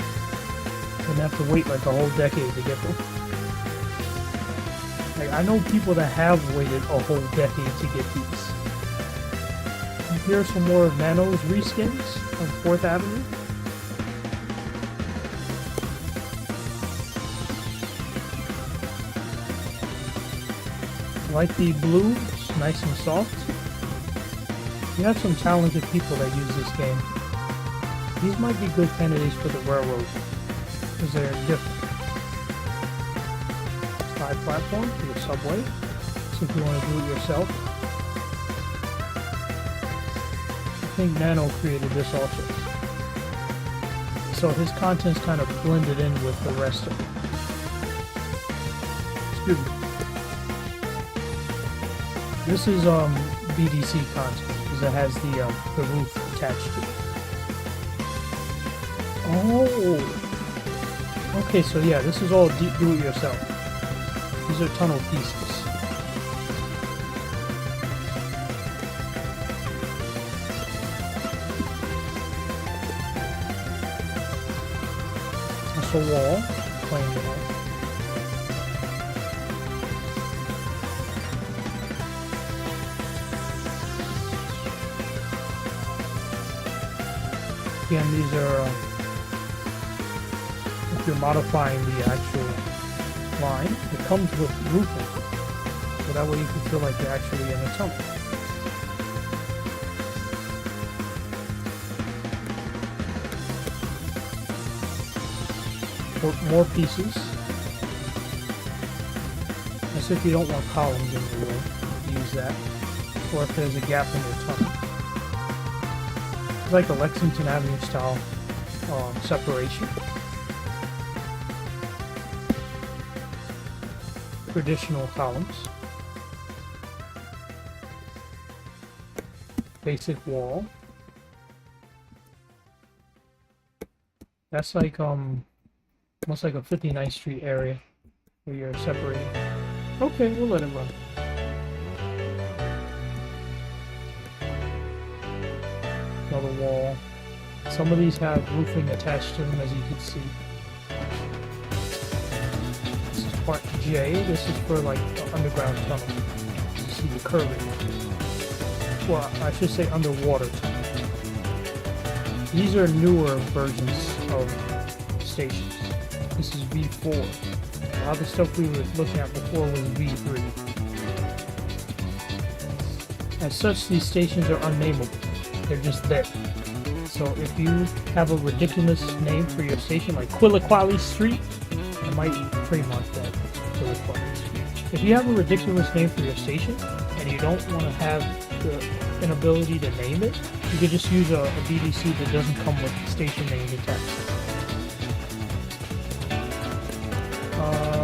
Didn't have to wait like a whole decade to get them. Like, I know people that have waited a whole decade to get these. And here's some more of Nano's reskins on 4th Avenue. Like the blue, it's nice and soft. You have some talented people that use this game. These might be good candidates for the railroad, because they're different. Side platform for the subway, so if you want to do it yourself. I think Nano created this also. So his content's kind of blended in with the rest of it. Excuse me. This is BDC content because it has the roof attached to it. Oh, okay. So yeah, this is all do-it-yourself. These are tunnel pieces. That's a wall. Plain wall. Again, these are, if you're modifying the actual line, it comes with roofing, so that way you can feel like you're actually in a tunnel. More pieces. That's if you don't want columns in the wall, use that. Or if there's a gap in your tunnel. It's like a Lexington Avenue style separation. Traditional columns. Basic wall. That's like almost like a 59th Street area where you're separating. Okay, we'll let it run. Another wall. Some of these have roofing attached to them, as you can see. This is part J. This is for like the underground tunnel. You see the curving. Well, I should say underwater tunnel. These are newer versions of stations. This is V4. A lot of the stuff we were looking at before was V3. As such, these stations are unnameable. They're just there. So if you have a ridiculous name for your station, like Quilliqually Street, I might trademark that. Quilliqually Street. If you have a ridiculous name for your station, and you don't want to have an ability to name it, you could just use a BDC that doesn't come with station names attached.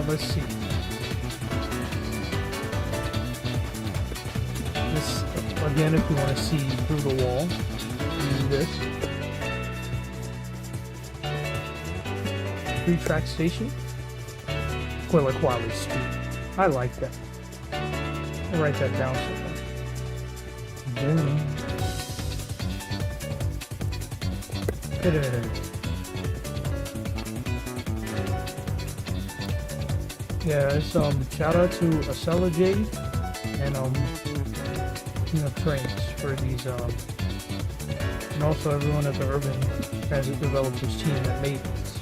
Let's see. This, again, if you want to see through the wall, use this. 3-track station. Quilliqually Street. I like that. I'll write that down somewhere. Boom. Hit it. Yeah, it's shout out to Acela Jade and KingofTrainz for these and also everyone at the Urban Transit Developers team that made this.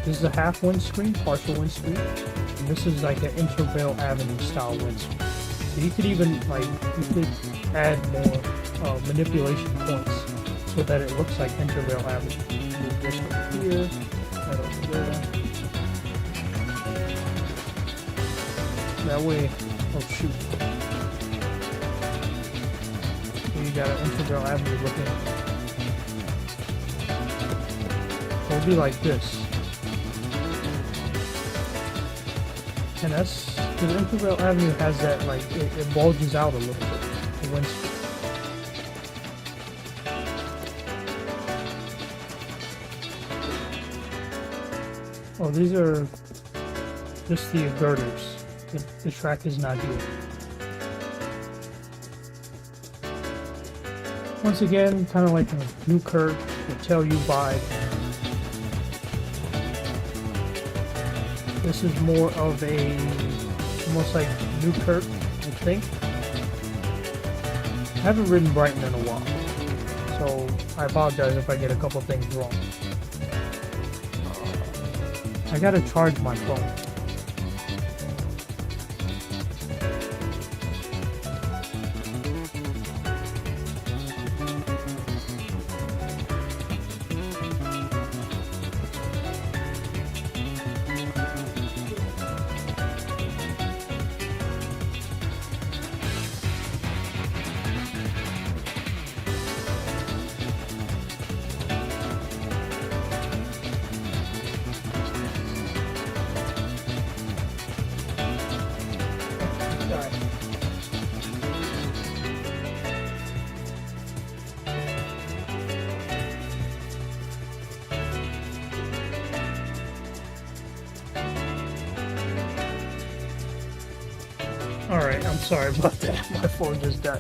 This is a half windscreen, partial windscreen, and this is like an Intervale Avenue style windscreen. So you could even add more manipulation points so that it looks like Intervale Avenue. Move this over here, that over there. That way, oh shoot. So you got an Intervale Avenue looking. It'll be like this. And that's, the Intervale Avenue has that, like, it bulges out a little bit, the windscreen. Oh, these are just the girders. The track is not here. Once again, kind of like a Newkirk or Tell You vibe. This is more of a, almost like Newkirk, I think. I haven't ridden Brighton in a while, so I apologize if I get a couple things wrong. I gotta charge my phone. Alright, I'm sorry about that. My phone just died.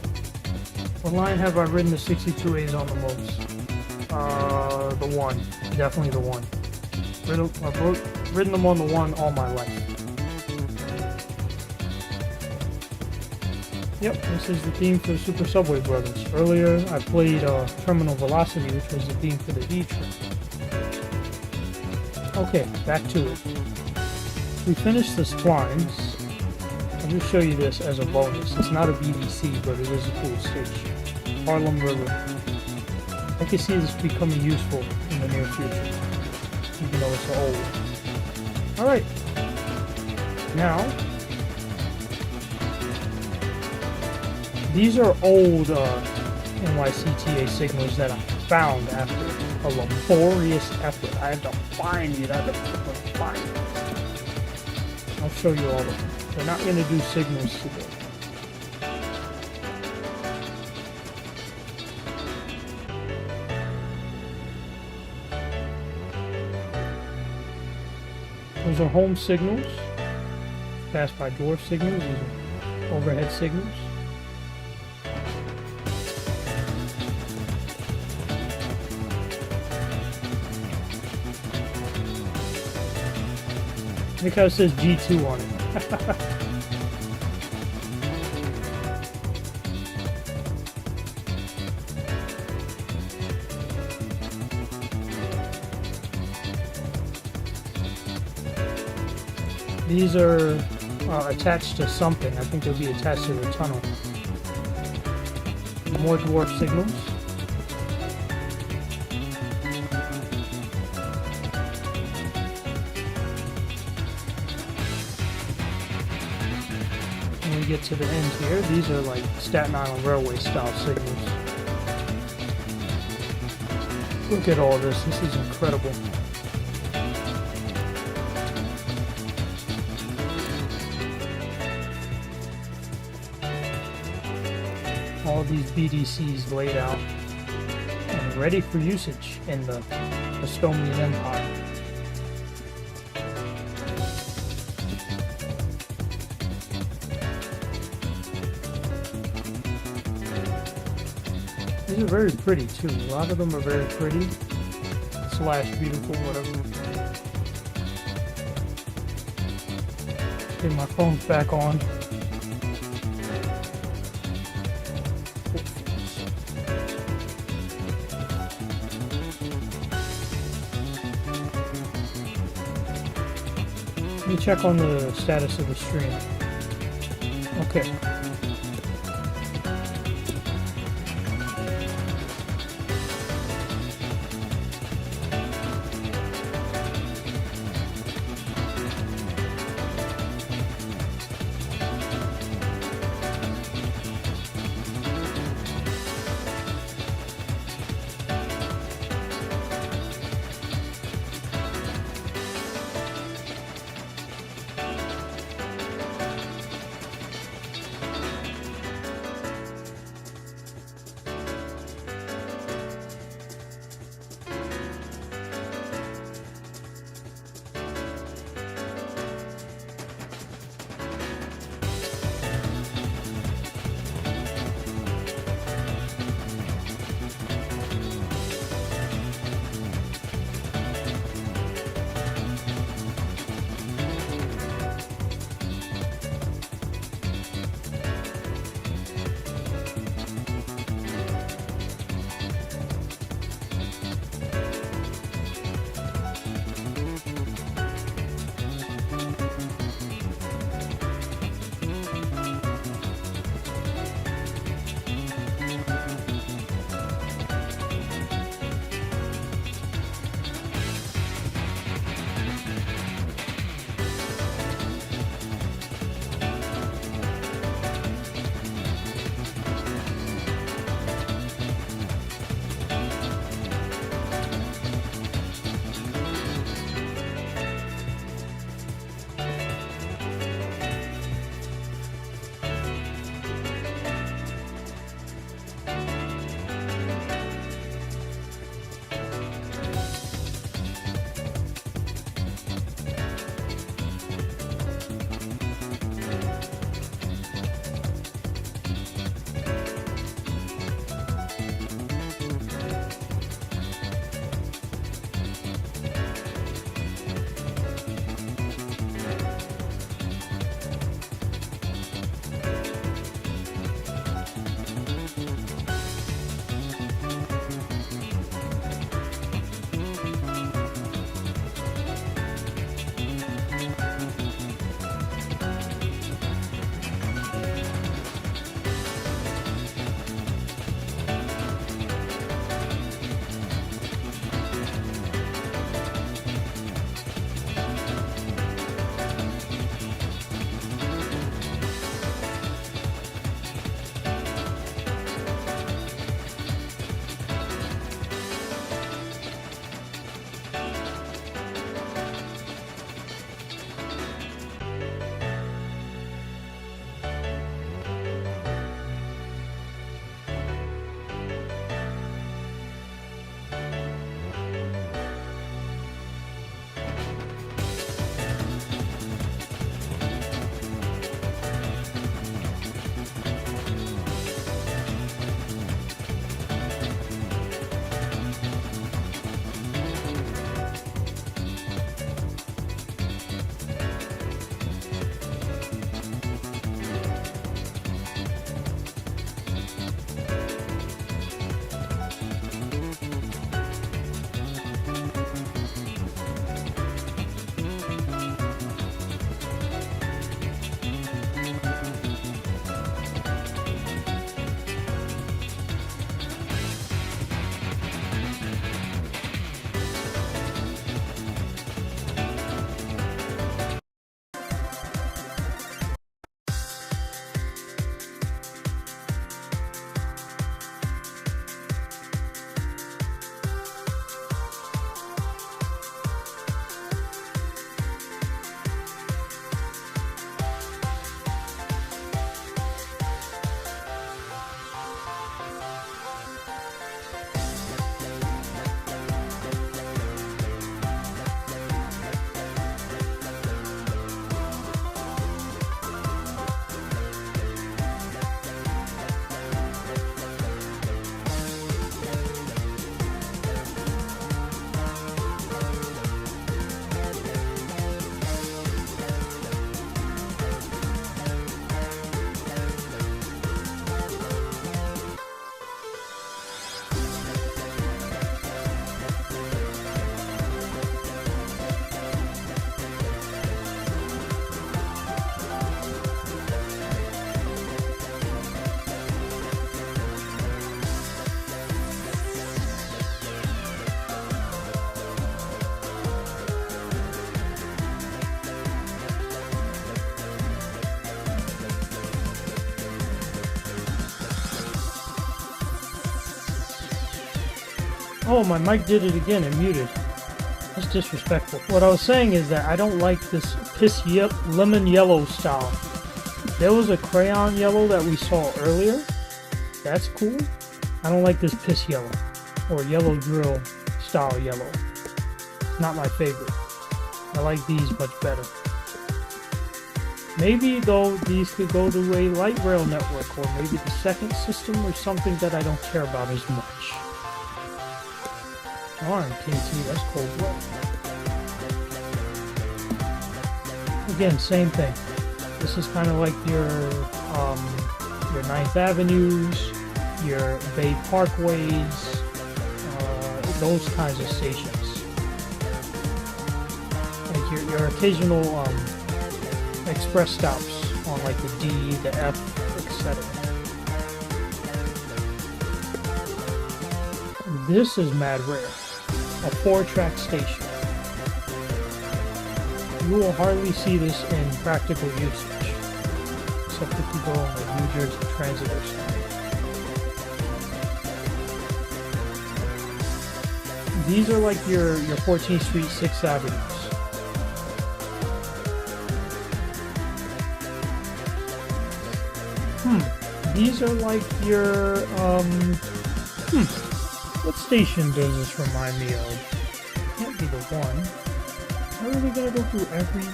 What line have I ridden the 62As on the most? The one. Definitely the one. I've ridden them on the one all my life. Yep, this is the theme for Super Subway Brothers. Earlier, I played Terminal Velocity, which was the theme for the D-Train. Okay, back to it. We finished the Splines. I'll just show you this as a bonus. It's not a BDC, but it is a cool station. Harlem River. I can see this becoming useful in the near future, even though it's old. Alright. Now, these are old NYCTA signals that I found after a laborious effort. I had to find it. I'll show you all of them. We're not going to do signals today. Those are home signals. Pass by door signals. These are overhead signals. Look how it says G2 on it. These are attached to something. I think they'll be attached to the tunnel. More dwarf signals. When we get to the end here, these are like Staten Island Railway style signals. Look at all this. This is incredible. All these BDCs laid out and ready for usage in the Estonian Empire. These are very pretty too. A lot of them are very pretty. / beautiful, whatever. Okay, my phone's back on. Let me check on the status of the stream. Okay. Oh, my mic did it again and muted. That's disrespectful. What I was saying is that I don't like this lemon yellow style. There was a crayon yellow that we saw earlier. That's cool. I don't like this piss yellow or yellow drill style yellow. Not my favorite. I like these much better. Maybe though these could go to a light rail network or maybe the second system or something that I don't care about as much. Darn, KT, that's cold blood. Again, same thing. This is kind of like your 9th Avenues, your Bay Parkways, those kinds of stations. Like your occasional express stops on like the D, the F, etc. This is mad rare. A 4-track station. You will hardly see this in practical usage, except if you go on the New Jersey Transit or something. These are like your 14th Street, 6th Avenues. These are like your, what station does this remind me of? Can't be the one. Am I really gonna go through every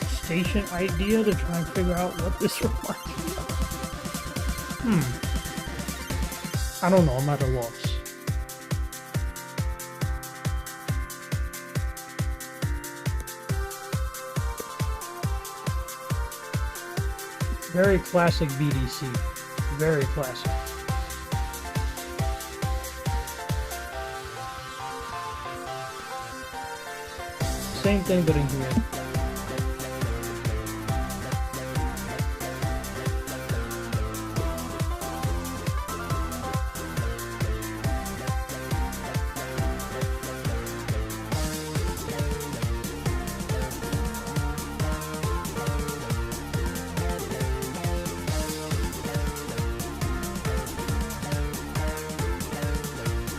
station idea to try and figure out what this reminds me of? I don't know, I'm at a loss. Very classic BDC. Very classic. Same thing but in green.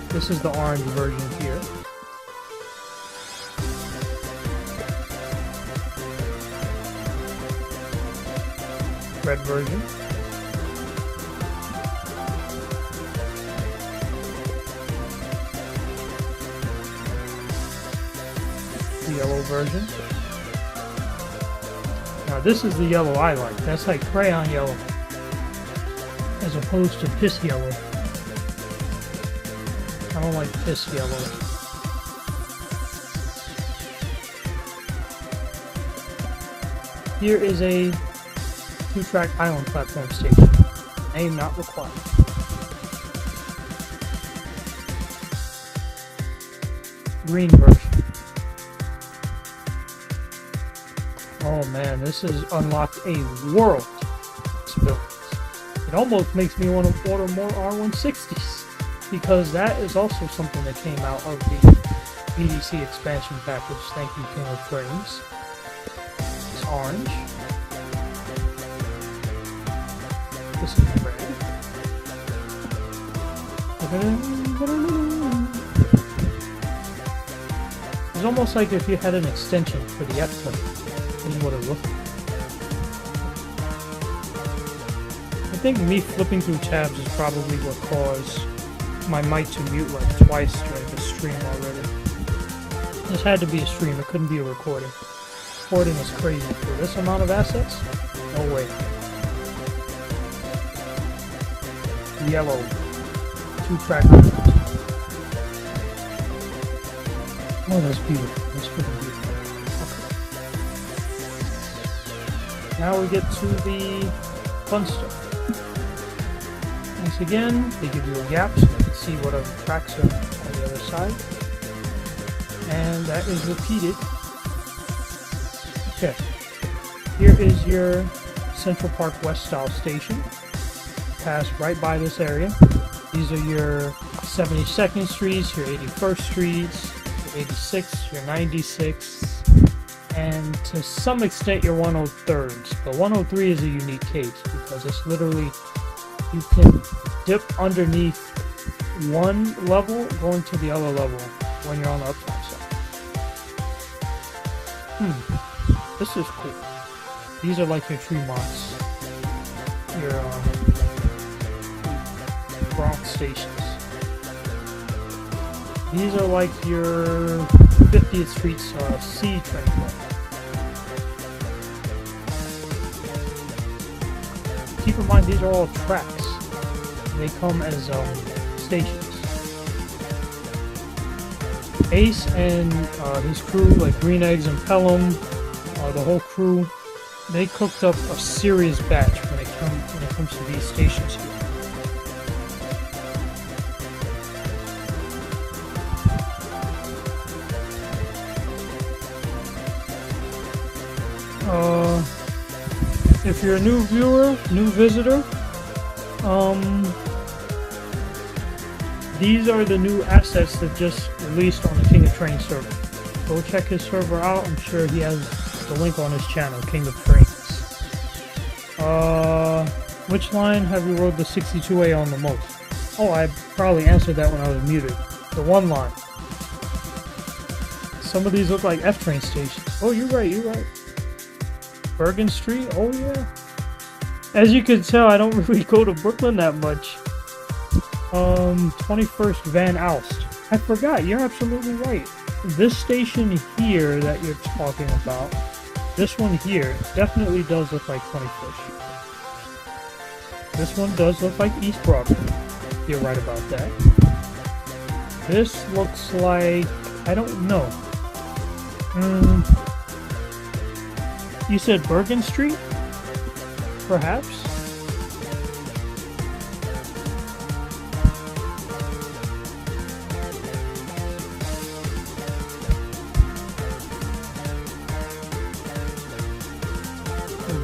This is the orange version here. Red version. The yellow version. Now this is the yellow I like. That's like crayon yellow as opposed to piss yellow. I don't like piss yellow. Here is a 2-track island platform station. Name not required. Green version. Oh man, this has unlocked a world of possibilities. It almost makes me want to order more R160s. Because that is also something that came out of the BDC expansion package. Thank you, KingofTrainz. It's orange. This is red. It's almost like if you had an extension for the F-Plate. This is what it looked like. I think me flipping through tabs is probably what caused my mic to mute like twice during the stream already. This had to be a stream, it couldn't be a recording. Recording is crazy. For this amount of assets? No way. Yellow. 2-track. Oh, that's beautiful. That's freaking beautiful. Okay. Now we get to the fun stuff. Once again, they give you a gap so you can see what other tracks are on the other side. And that is repeated. Okay. Here is your Central Park West style station. Pass right by this area. These are your 72nd Streets, your 81st Streets, your 86, your 96, and to some extent your 103rds. But 103 is a unique case because it's literally, you can dip underneath one level going to the other level when you're on the upside side. This is cool. These are like your Tremonts, your BART Stations. These are like your 50th Street C train club. Keep in mind, these are all tracks. They come as stations. Ace and his crew, like Green Eggs and Pelham, the whole crew, they cooked up a serious batch when it comes to these stations here. If you're a new viewer, new visitor, these are the new assets that just released on the KingofTrainz server. Go check his server out. I'm sure he has the link on his channel, KingofTrainz. Which line have you rode the 62A on the most? Oh, I probably answered that when I was muted. The one line. Some of these look like F-train stations. Oh, you're right, you're right. Bergen Street? Oh yeah. As you can tell, I don't really go to Brooklyn that much. 21st Van Alst. I forgot, you're absolutely right. This station here that you're talking about, this one here, definitely does look like 21st Street. This one does look like East Broadway. You're right about that. This looks like, I don't know. You said Bergen Street? Perhaps?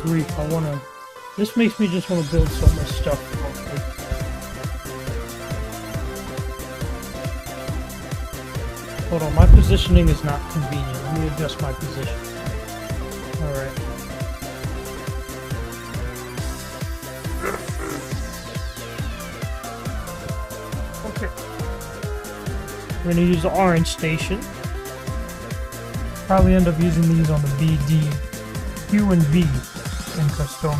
Grief, I wanna... This makes me just wanna build so much stuff. Hold on, my positioning is not convenient. Let me adjust my position. Alright. Okay. We're gonna use the orange station. Probably end up using these on the BD, Q and V in custom.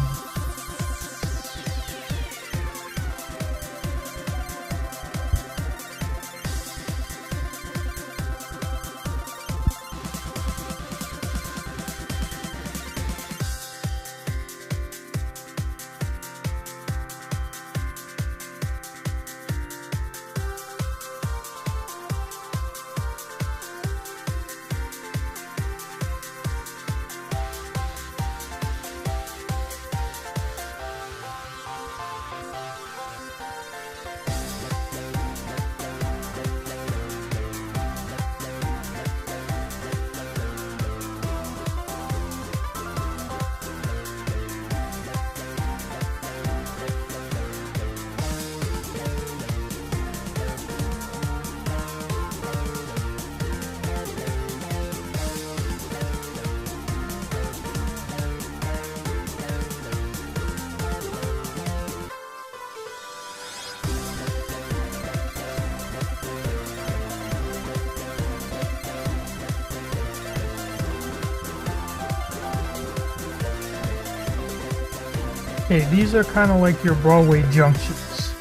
Okay, these are kind of like your Broadway junctions.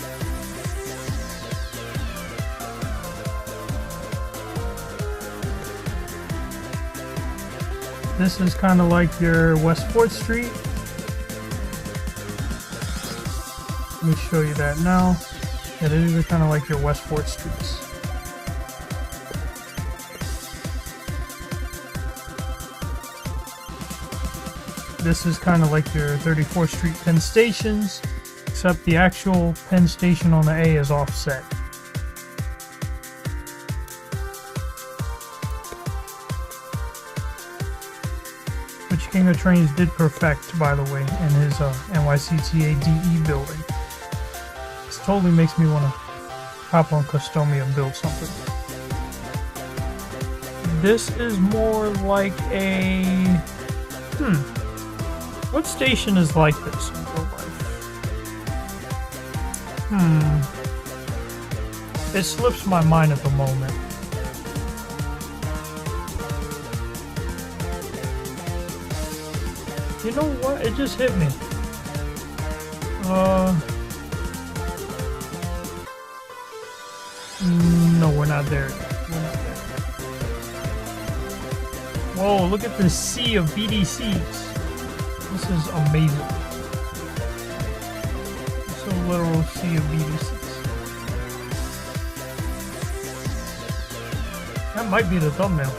This is kind of like your West 4th Street. Let me show you that now. Yeah, these are kind of like your West 4th Streets. This is kind of like your 34th Street Penn Stations, except the actual Penn Station on the A is offset. Which KingofTrainz did perfect, by the way, in his NYCTA DE building. This totally makes me want to hop on Customia and build something. This is more like a... What station is like this in real life? It slips my mind at the moment. You know what? It just hit me. No, we're not there. We're not there. Whoa, look at this sea of BDCs. This is amazing. It's a literal sea of BDCs. That might be the thumbnail.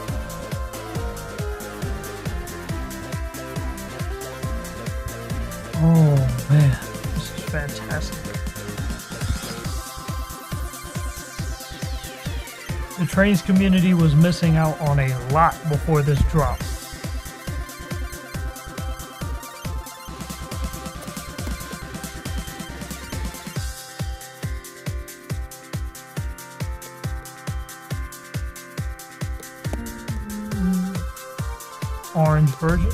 Oh man, this is fantastic. The Trainz community was missing out on a lot before this drop. Orange version.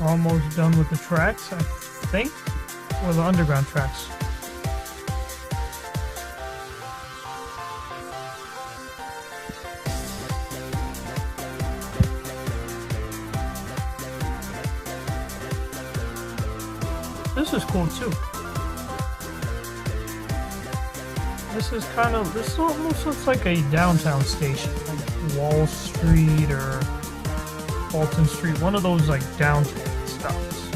Almost done with the tracks, I think, or the underground tracks. This is cool too. This almost looks like a downtown station, like Wall Street or Fulton Street, one of those like downtown stops.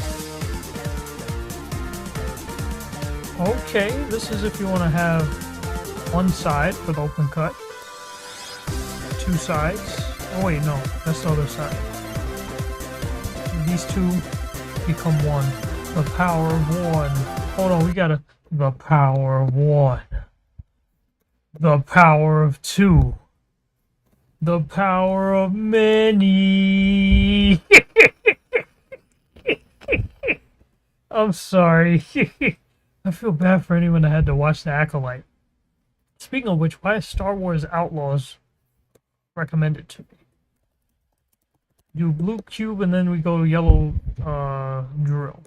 Okay, this is if you want to have one side for the open cut, two sides. Oh wait, no, that's the other side. These two become one. The power of one. Hold on, we gotta. The power of one. The power of two. The power of many. I'm sorry. I feel bad for anyone that had to watch The Acolyte. Speaking of which, why is Star Wars Outlaws recommended to me? Do blue cube and then we go yellow drill.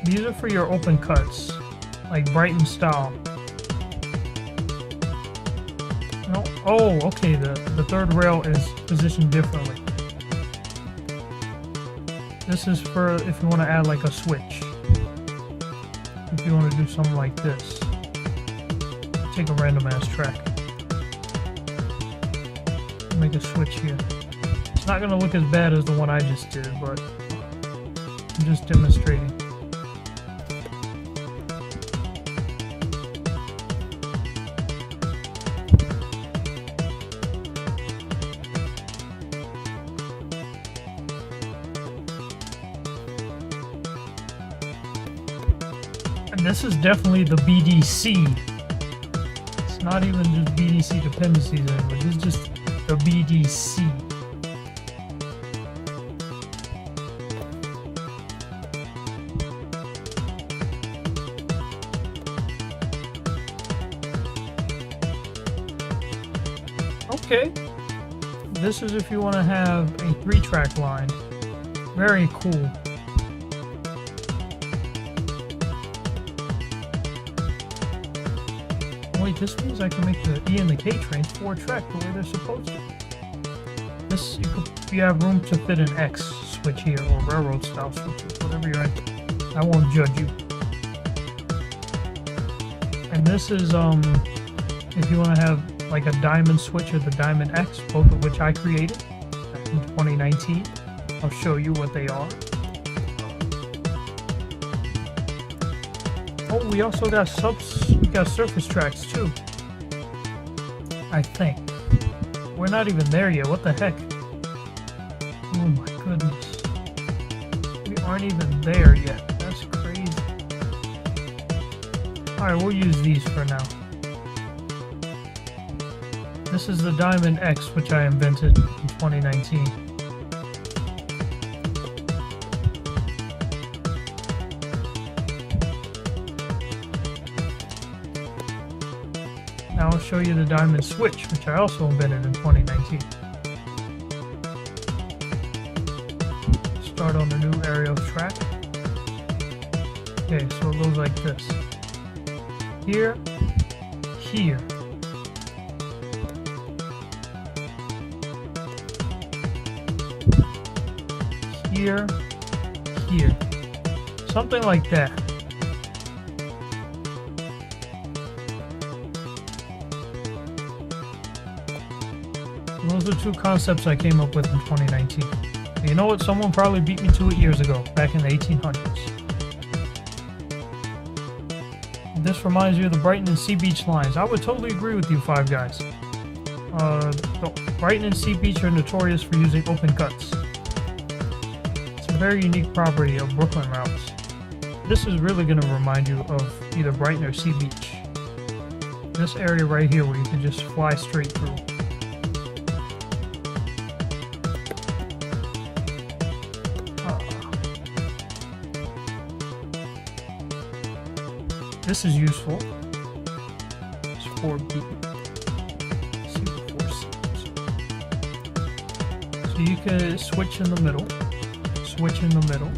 These are for your open cuts, like Brighton style. No, oh, okay. The third rail is positioned differently. This is for if you want to add like a switch. If you want to do something like this, take a random ass track, make a switch here. It's not gonna look as bad as the one I just did, but I'm just demonstrating. This is definitely the BDC. It's not even just BDC dependencies anymore. This is just the BDC. Okay. This is if you want to have a 3-track line. Very cool. Wait, this means I can make the E and the K trains 4-track the way they're supposed to. This, you have room to fit an X switch here, or railroad style switches, whatever you're into. I won't judge you. And this is, if you want to have like a diamond switch or the diamond X, both of which I created back in 2019. I'll show you what they are. Oh, we also got surface tracks too. I think. We're not even there yet. What the heck? Oh my goodness. We aren't even there yet. That's crazy. Alright, we'll use these for now. This is the Diamond X, which I invented in 2019. Now I'll show you the Diamond Switch, which I also invented in 2019. Start on the new area of track. Okay, so it goes like this. Here, here. Here, here. Something like that. Those are two concepts I came up with in 2019. You know what? Someone probably beat me to it years ago, back in the 1800s. This reminds you of the Brighton and Sea Beach lines. I would totally agree with you five guys. Brighton and Sea Beach are notorious for using open cuts. It's a very unique property of Brooklyn routes. This is really going to remind you of either Brighton or Sea Beach. This area right here where you can just fly straight through. This is useful. It's 4B. So you can switch in the middle. Switch in the middle.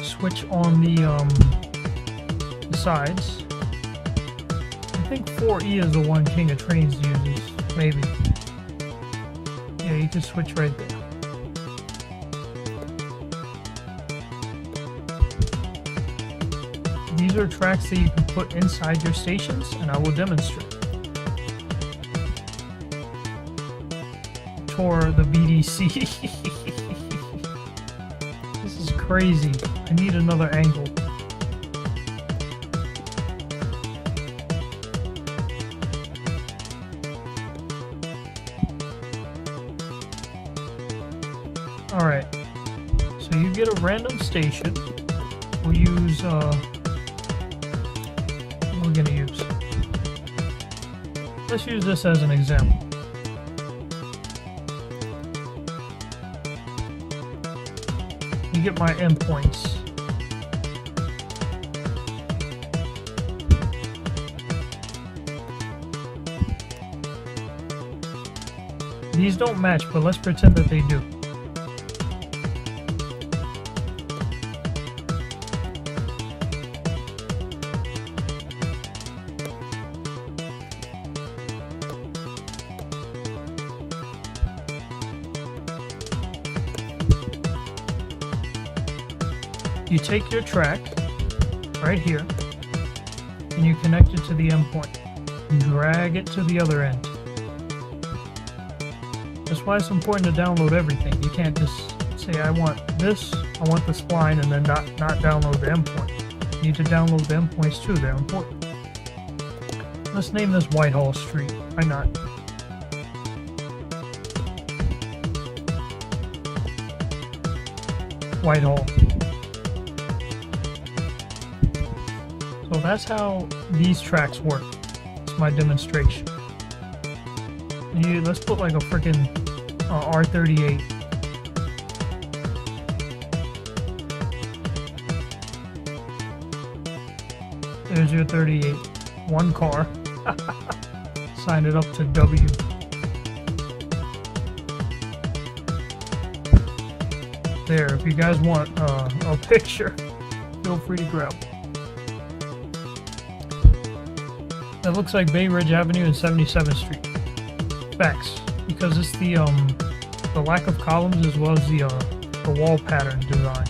Switch on the sides. I think 4E is the one KingofTrainz uses. Maybe. Yeah, you can switch right there. These are tracks that you can put inside your stations, and I will demonstrate. Tour the BDC. This is crazy. I need another angle. Alright. So you get a random station. We'll use, we're going to use. Let's use this as an example. You get my endpoints. These don't match, but let's pretend that they do. You take your track right here and you connect it to the endpoint and drag it to the other end. That's why it's important to download everything. You can't just say I want this, I want the spline, and then not download the endpoint. You need to download the endpoints too, they're important. Let's name this Whitehall Street. Why not? Whitehall. So that's how these tracks work. It's my demonstration. Let's put like a freaking R38. There's your 38. One car. Sign it up to W. There, if you guys want a picture, feel free to grab one. That looks like Bay Ridge Avenue and 77th Street. Facts, because it's the lack of columns as well as the wall pattern design.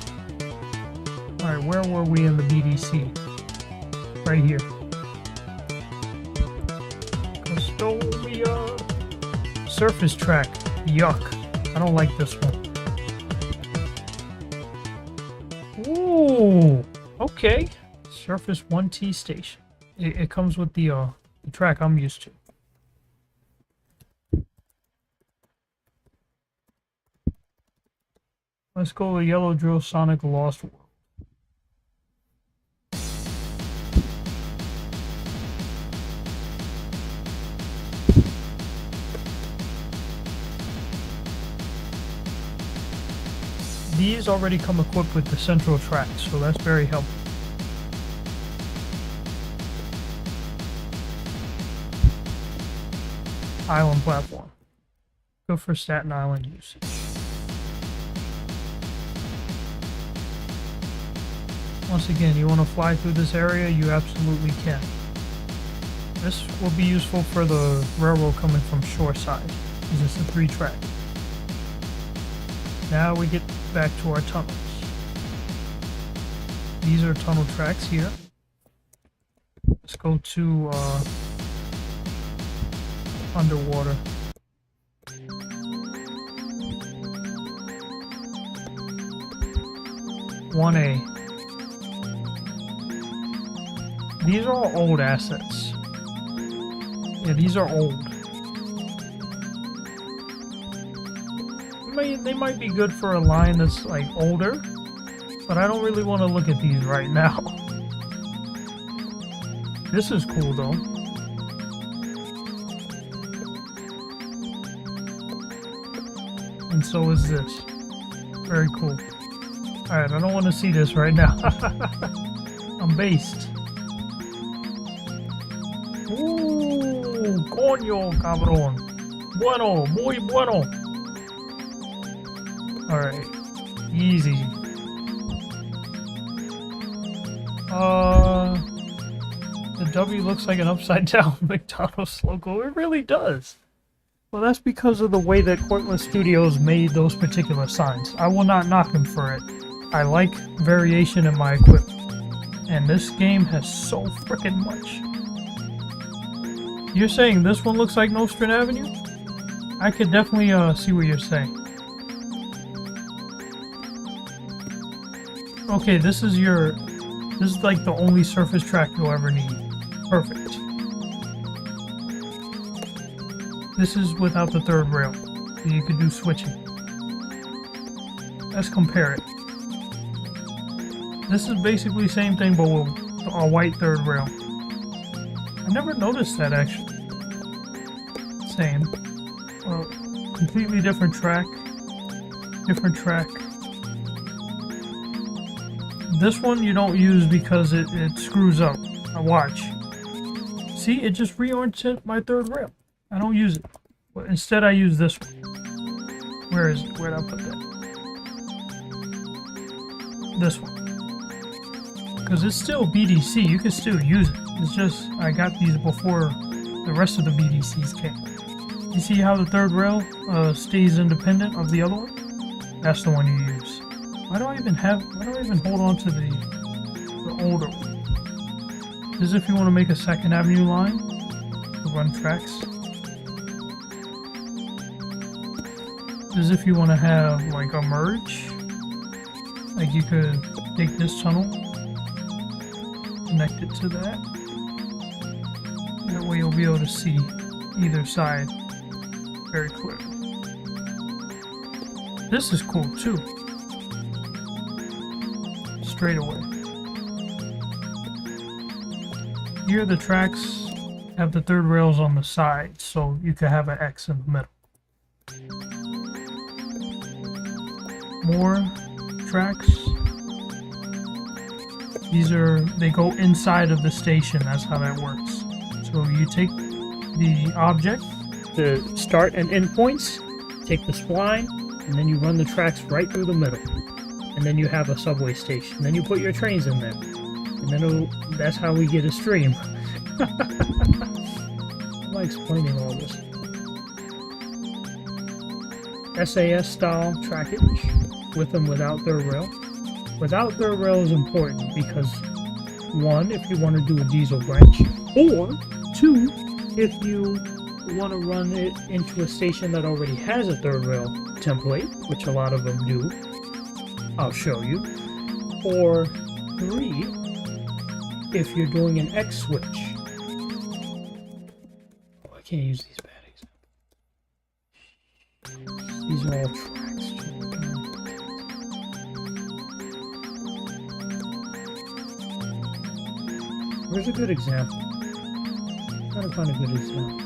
All right, where were we in the BDC? Right here. Custodia. Surface track. Yuck. I don't like this one. Ooh. Okay. Surface 1T station. It comes with the track I'm used to. Let's go to Yellow Drill Sonic Lost World. These already come equipped with the central track, so that's very helpful. Island platform. Good for Staten Island usage. Once again, you want to fly through this area, you absolutely can. This will be useful for the railroad coming from shoreside, because it's a 3-track. Now we get back to our tunnels. These are tunnel tracks here. Let's go to underwater. One A. These are all old assets. Yeah, these are old. They might be good for a line that's like older, but I don't really want to look at these right now. This is cool though. And so is this. Very cool. Alright, I don't want to see this right now. I'm based. Coño, cabrón. Bueno, muy bueno. Alright. Easy. The W looks like an upside down McDonald's logo. It really does. Well, that's because of the way that Cortland Studios made those particular signs. I will not knock them for it. I like variation in my equipment. And this game has so freaking much. You're saying this one looks like Nostrand Avenue? I could definitely see what you're saying. Okay, this is like the only surface track you'll ever need. Perfect. This is without the third rail, so you could do switching. Let's compare it. This is basically the same thing, but with a white third rail. I never noticed that actually. Same. Completely different track. Different track. This one you don't use because it screws up. Now watch. See, it just reoriented my third rail. I don't use it. But instead I use this one. Where is it? Where'd I put that? This one. Because it's still BDC, you can still use it. It's just, I got these before the rest of the BDCs came. You see how the third rail stays independent of the other one? That's the one you use. Why do I even hold on to the older one? This is if you want to make a 2nd Avenue line to run tracks. This is if you want to have like a merge. Like you could take this tunnel, connect it to that. That way you'll be able to see either side very clearly. This is cool too. Straight away. Here the tracks have the third rails on the side, so you could have an X in the middle. More tracks. They go inside of the station, that's how that works. So you take the object, the start and end points, take the spline, and then you run the tracks right through the middle. And then you have a subway station. And then you put your trains in there. And then that's how we get a stream. I'm not explaining all this. SAS style trackage, with and without third rail. Without third rail is important because 1, if you want to do a diesel branch, or 2, if you want to run it into a station that already has a third rail template, which a lot of them do. I'll show you. Or 3, if you're doing an X switch. Oh, I can't use these bad examples. These are all tracks. Where's a good example? I'm trying to find a good example.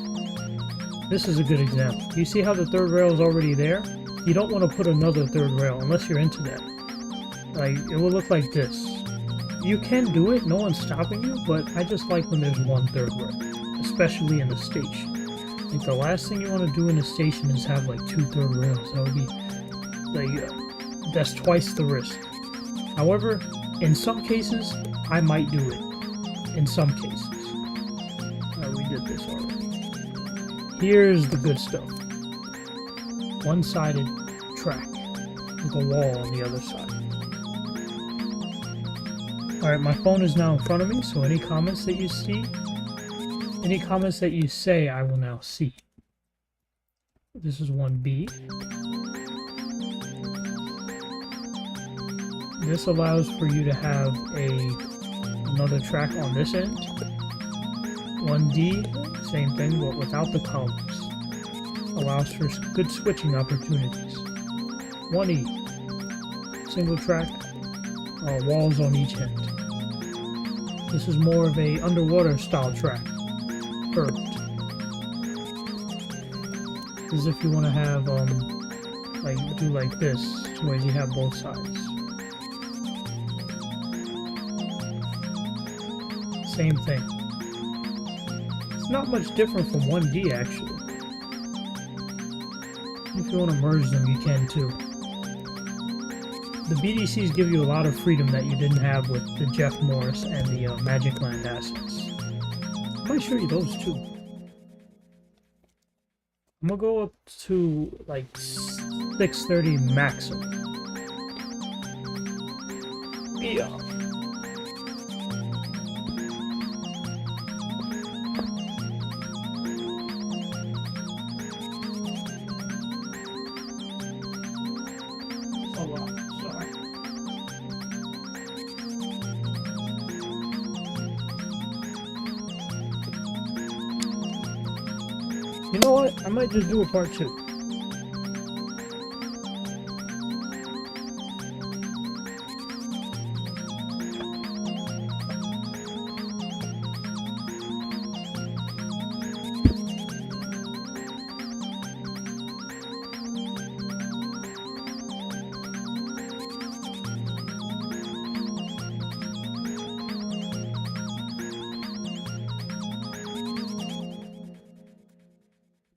This is a good example. You see how the third rail is already there? You don't want to put another third rail unless you're into that. Like, it will look like this. You can do it, no one's stopping you, but I just like when there's one third rail, especially in the station. Like, the last thing you want to do in a station is have like 2/3 rails. That would be like that's twice the risk. However, in some cases, I might do it. In some cases, we did this already. Here's the good stuff. One-sided track with a wall on the other side. Alright, my phone is now in front of me, so any comments that you see, any comments that you say, I will now see. This is 1B. This allows for you to have another track on this end. 1D, same thing, but without the columns. Allows for good switching opportunities. 1E, single track, walls on each end. This is more of a underwater style track. Perfect. This is if you want to have, like, do like this, where you have both sides. Same thing. It's not much different from 1D, actually. If you want to merge them, you can too. The BDCs give you a lot of freedom that you didn't have with the Jeffmorris and the Magicland assets. I might show you those too. I'm gonna go up to like 630 maximum. Yeah. You know what? I might just do a part 2.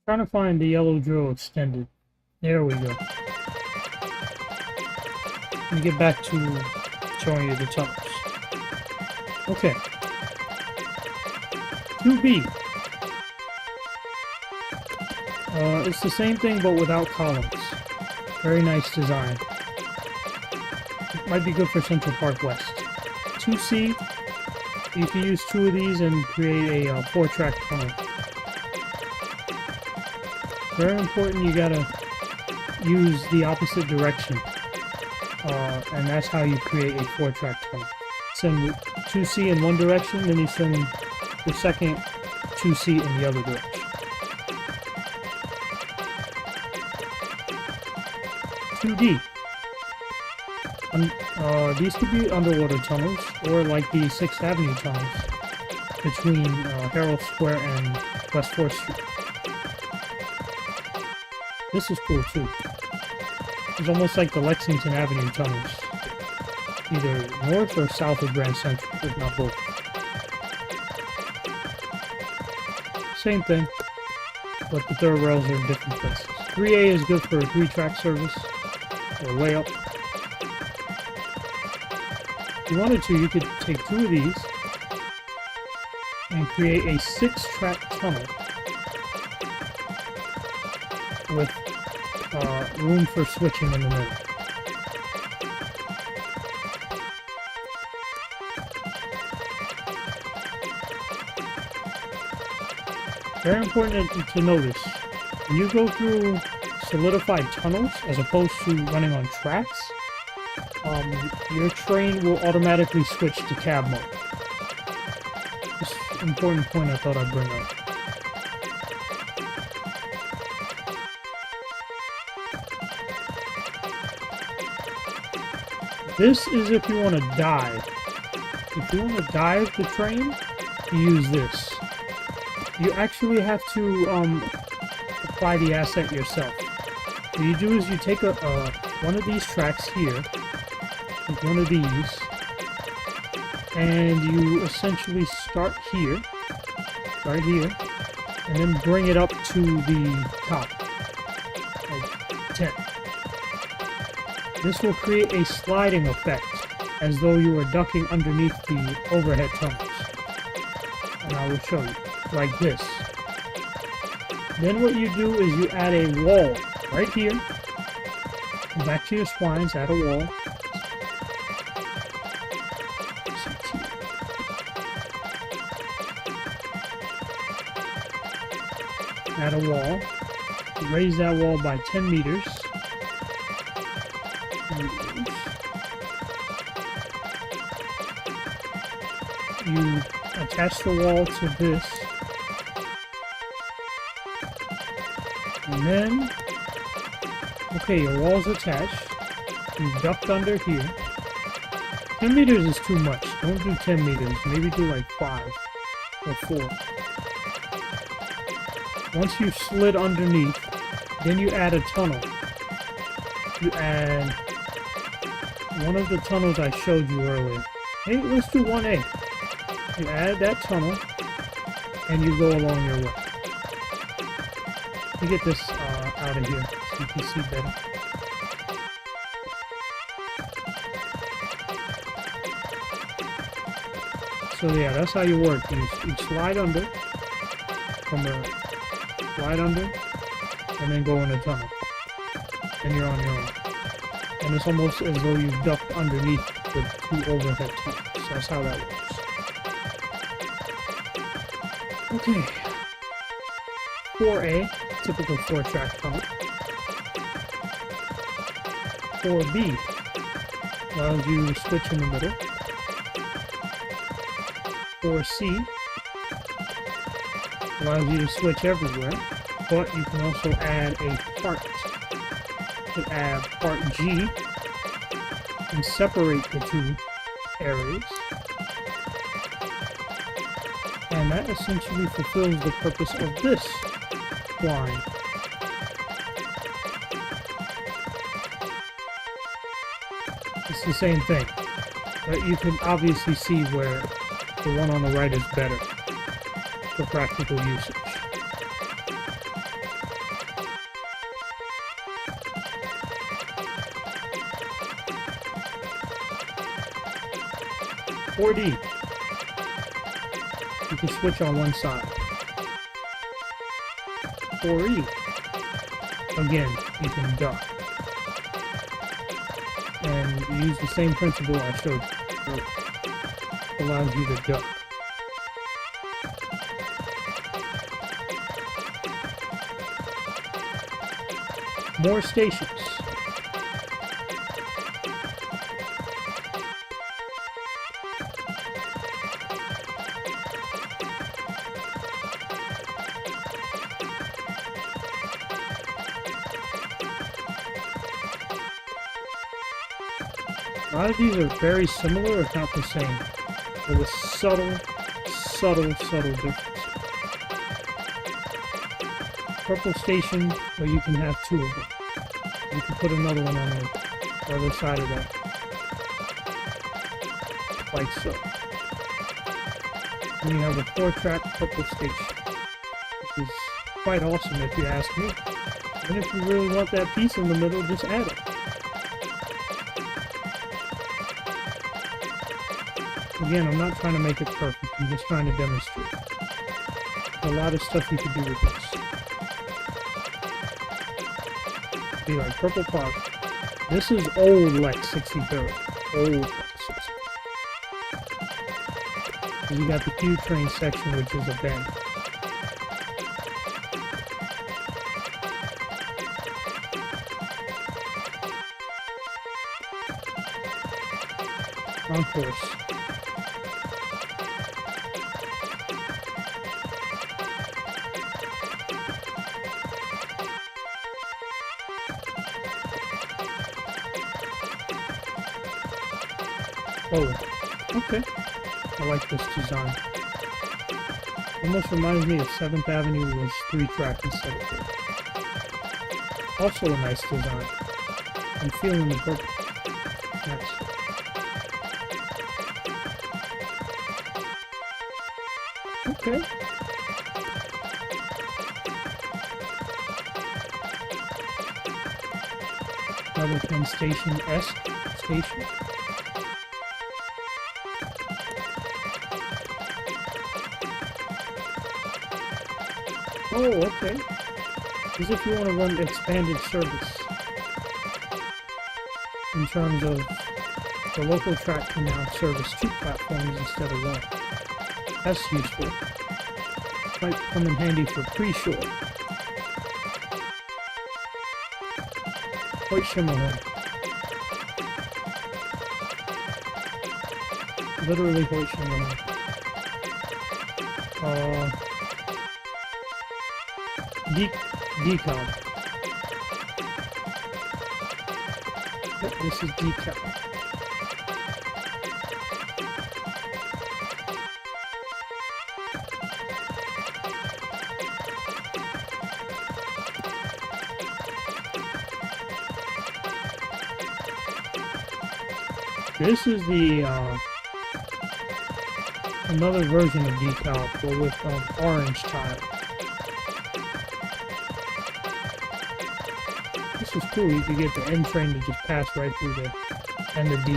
Trying to find the yellow drill extended. There we go. Let me get back to showing you the tunnels. Okay. 2B. It's the same thing but without columns. Very nice design. It might be good for Central Park West. 2C. You can use 2 of these and create a 4-track tunnel. Very important, you gotta use the opposite direction, and that's how you create a 4-track tunnel. Send 2C in one direction, then you send the second 2C in the other direction. 2D. These could be underwater tunnels, or like the 6th Avenue tunnels between Herald Square and West 4th Street. This is cool too. It's almost like the Lexington Avenue tunnels. Either north or south of Grand Central, if not both. Same thing, but the third rails are in different places. 3A is good for a 3-track service, or layup. If you wanted to, you could take 2 of these and create a 6-track tunnel with room for switching in the middle. Very important to notice, when you go through solidified tunnels as opposed to running on tracks, your train will automatically switch to cab mode. This is an important point I thought I'd bring up. This is if you want to dive. If you want to dive the train, you use this. You actually have to apply the asset yourself. What you do is you take one of these tracks here, like one of these, and you essentially start here, right here, and then bring it up to the top, like 10. This will create a sliding effect, as though you were ducking underneath the overhead tunnels. And I will show you, like this. Then what you do is you add a wall right here. Go back to your splines, add a wall. Add a wall. Raise that wall by 10 meters. You attach the wall to this. And then, okay, your wall's attached. You ducked under here. 10 meters is too much. Don't do 10 meters. Maybe do like 5 or 4. Once you've slid underneath, then you add a tunnel. You add one of the tunnels I showed you earlier. Hey, let's do 1A. You add that tunnel, and you go along your way. Let me get this out of here so you can see better. So yeah, that's how you work. You slide under, slide under, and then go in a tunnel. And you're on your own. And it's almost as though you've ducked underneath the 2 overhead tunnels. So that's how that works. Okay. 4A, typical 4-track tunnel. 4B allows you to switch in the middle. 4C allows you to switch everywhere, but you can also add a part. You can add part G and separate the 2 areas. And that essentially fulfills the purpose of this line. It's the same thing, but you can obviously see where the one on the right is better for practical usage. .4D. You can switch on one side. 4E. Again, you can duck. And you use the same principle I showed you. It allows you to duck. More stations. A lot of these are very similar, if not the same, but with subtle differences. Purple station, where you can have 2 of them. You can put another one on the other side of that, like so. Then you have a 4-track purple station, which is quite awesome if you ask me. And if you really want that piece in the middle, just add it. Again, I'm not trying to make it perfect, I'm just trying to demonstrate. There's a lot of stuff you can do with this. Be like purple part. This is old Lex 63rd. Old Lex 63rd. You got the Q-Train section, which is a bend. On course. Oh, okay. I like this design. Almost reminds me of 7th Avenue was 3-track instead of 4. Also a nice design. I'm feeling the purple. Nice. Okay. level 10 station-esque station. Oh, okay. As if you want to run expanded service. In terms of the local track can now service 2 platforms instead of 1. That's useful. Might come in handy for pre-shore. White Shimmerhorn. Literally White Shimmerhorn. Decal. Yep, this is decal. This is the another version of decal, but with orange tile. This is cool. You could get the N train to just pass right through there, and the D.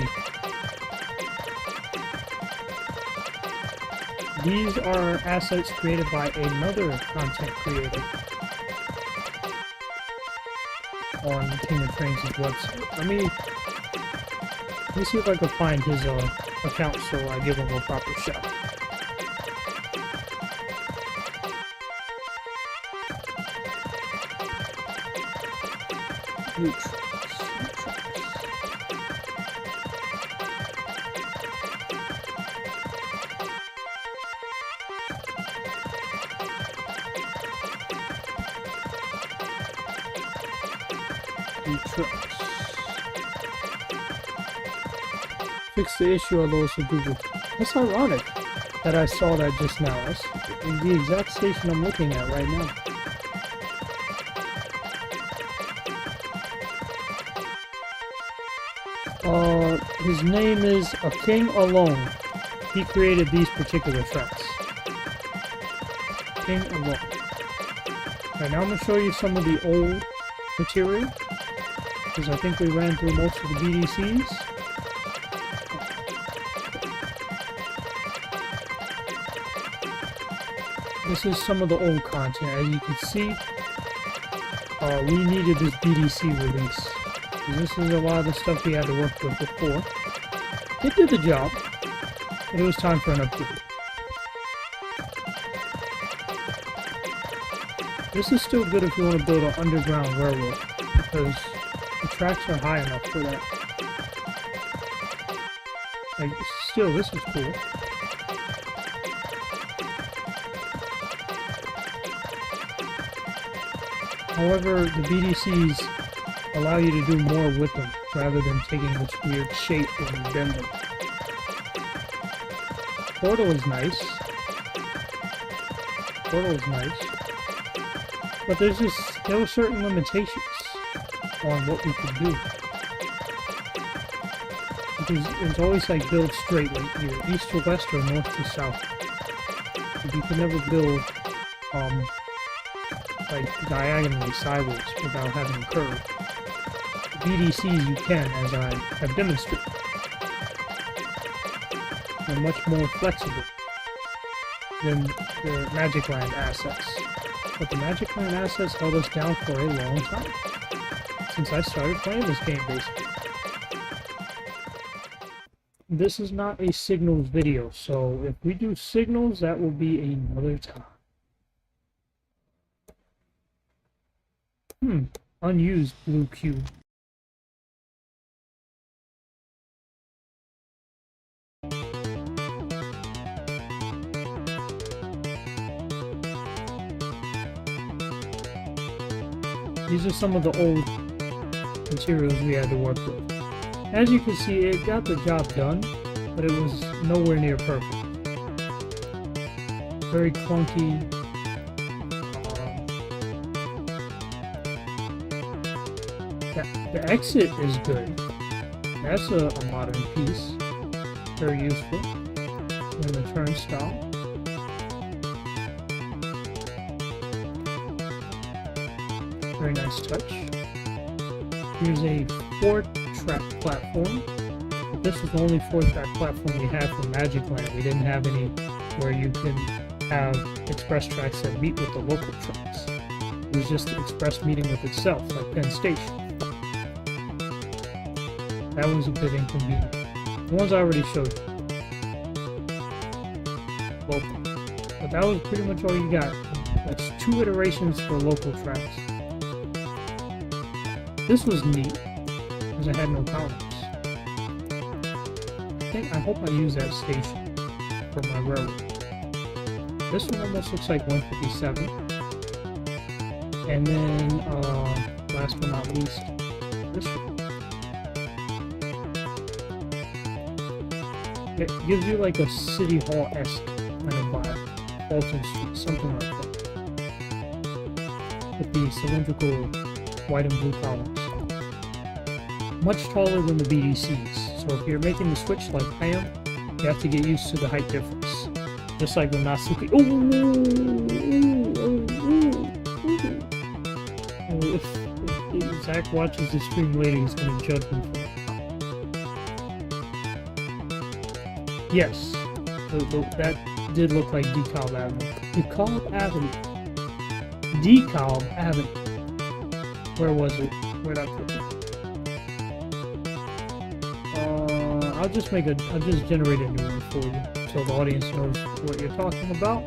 These are assets created by another content creator on KingofTrainz's website. Let me see if I can find his account so I give him a proper shout. Fix the issue of those for Google. That's ironic that I saw that just now. That's the exact station I'm looking at right now. His name is A King Alone. He created these particular tracks. King Alone. Right, now I'm going to show you some of the old material, because I think we ran through most of the BDCs. This is some of the old content. As you can see, we needed this BDC release. This is a lot of the stuff we had to work with before. It did the job, but it was time for an upgrade. This is still good if you want to build an underground railroad, because the tracks are high enough for that. Like, still, this is cool. However, the BDCs allow you to do more with them, rather than taking this weird shape when you bend them. Portal is nice. Portal is nice. But there were certain limitations on what we could do. Because it was always like build straight, like either east to west or north to south. But you can never build like diagonally sideways without having a curve. BDCs you can, as I have demonstrated. They're much more flexible than the Magicland assets. But the Magicland assets held us down for a long time. Since I started playing this game, basically. This is not a signals video, so if we do signals, that will be another time. Unused blue cube. These are some of the old materials we had to work with. As you can see, it got the job done, but it was nowhere near perfect. Very clunky. The exit is good. That's a modern piece. Very useful. And the turnstile. Very nice touch. Here's a 4-track platform. But this was the only 4-track platform we had for Magicland. We didn't have any where you can have express tracks that meet with the local tracks. It was just the express meeting with itself, like Penn Station. That was a bit inconvenient. The ones I already showed you. Local. But that was pretty much all you got. That's 2 iterations for local tracks. This was neat, because I had no columns. I hope I use that station for my railroad. This one almost looks like 157. And then, last but not least, this one. It gives you like a City Hall-esque kind of vibe. Fulton Street, something like that. With the cylindrical white and blue columns. Much taller than the BDCs, so if you're making the switch like I am, you have to get used to the height difference. Just like with Natsuki. If Zach watches the stream later, he's going to judge me for it. Yes, that did look like DeKalb Avenue. DeKalb Avenue. DeKalb Avenue. Where was it? Where'd I put it? I'll just generate a new one for you, so the audience knows what you're talking about.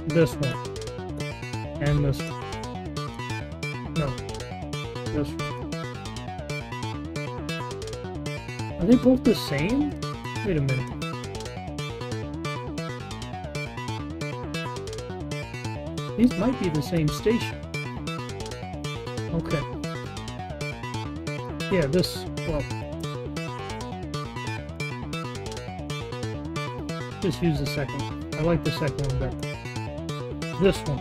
This one. And this one. No. This one. Are they both the same? Wait a minute. These might be the same station. Okay. Yeah, this, well, just use the second one. I like the second one better. This one.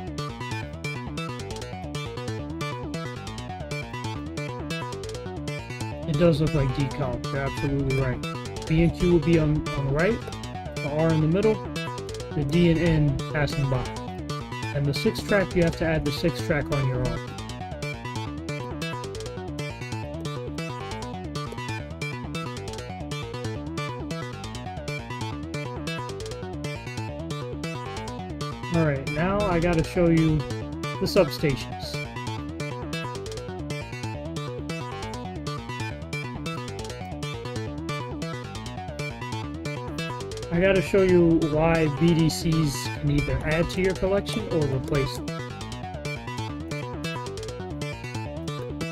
It does look like DeKalb. You're absolutely right. B and Q will be on the right, the R in the middle, the D and N passing by. And the 6-track, you have to add the 6-track on your own. Alright, now I gotta show you the substations. I gotta show you why BDCs can either add to your collection or replace them.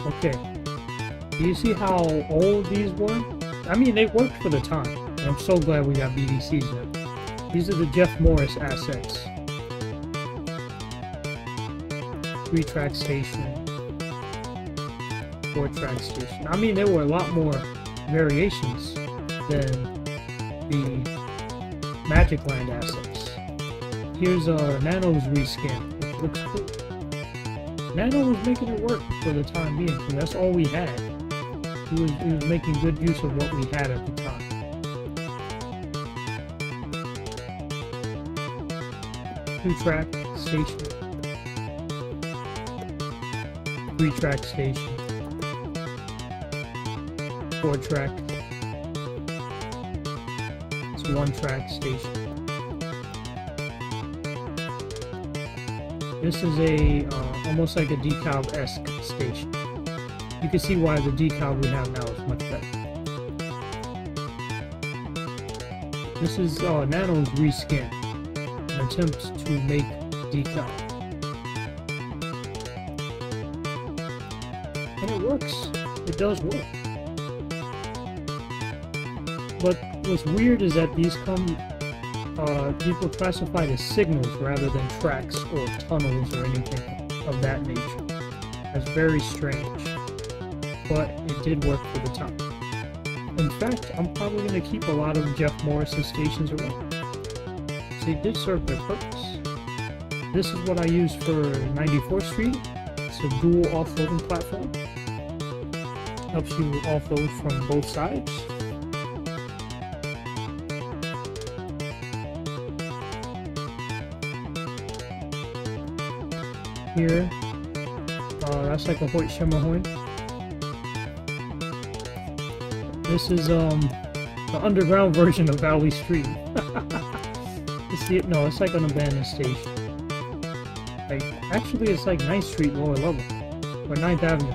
Okay, do you see how old these were? I mean, they worked for the time, and I'm so glad we got BDCs now. These are the Jeffmorris assets. 3-track station, 4-track station. I mean, there were a lot more variations than the Magicland assets. Here's Nano's reskin. It looks cool. Nano was making it work for the time being, because that's all we had. He was making good use of what we had at the time. Two-track station. 3-track station. 4-track. 1-track station. This is a almost like a DeKalb-esque station. You can see why the DeKalb we have now is much better. This is Nano's reskin, an attempt to make DeKalb, and it works. It does work. But what's weird is that these were classified as signals rather than tracks or tunnels or anything of that nature. That's very strange, but it did work for the time. In fact, I'm probably going to keep a lot of Jeffmorris' stations around. So they did serve their purpose. This is what I use for 94th Street. It's a dual offloading platform. Helps you offload from both sides. here. That's like a Hoyt Schimmerhorn. This is the underground version of Valley Street. No, it's like an abandoned station. Like, actually, it's like 9th Street, lower level, or 9th Avenue.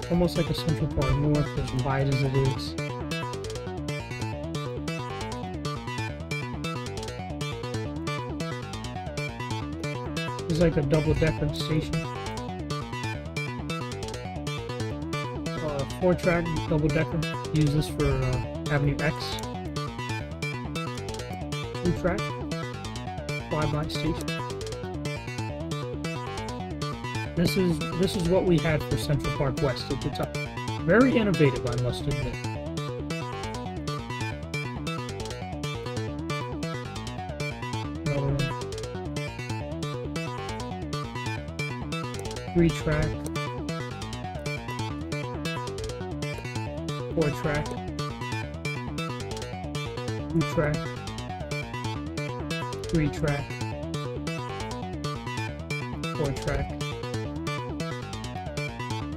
Almost like a Central Park North, as wide as it is. It's like a double-decker station. 4-track double-decker. Use this for Avenue X. 2-track flyby station. This is what we had for Central Park West at the time. Very innovative, I must admit. Another one. 3-track. 4-track. 2-track. 3-track. 4-track.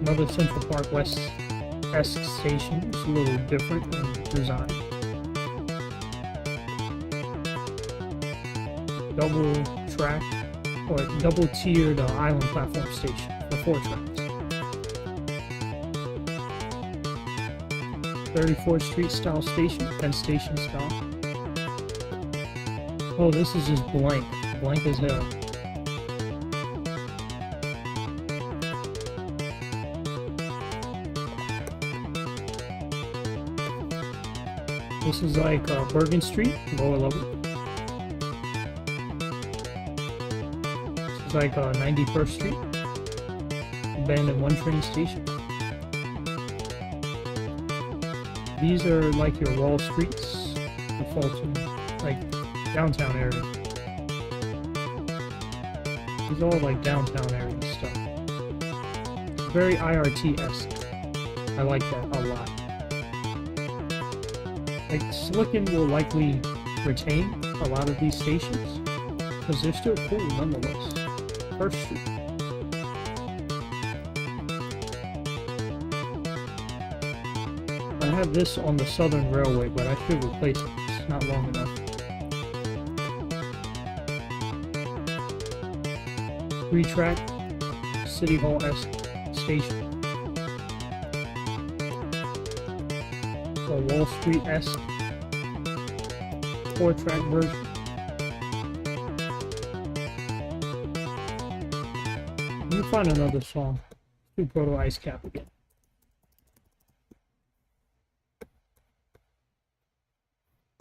Another Central Park West-esque station. It's a little different in design. Double track or double tiered island platform station for 4 tracks. 34th Street style station, Penn Station style. Oh, this is just blank as hell. This is like Bergen Street, lower level. This is like 91st Street, abandoned 1 train station. These are like your Wall Streets, the Fulton, like downtown area. These are all like downtown area stuff. It's very IRT-esque. I like that a lot. Like, Silicon will likely retain a lot of these stations, because they're still cool nonetheless. First Street. I have this on the Southern Railway, but I should replace it. It's not long enough. 3-track, City Hall-esque station. A Wall Street-esque 4-track version. Let me find another song. Do Proto Ice Cap again.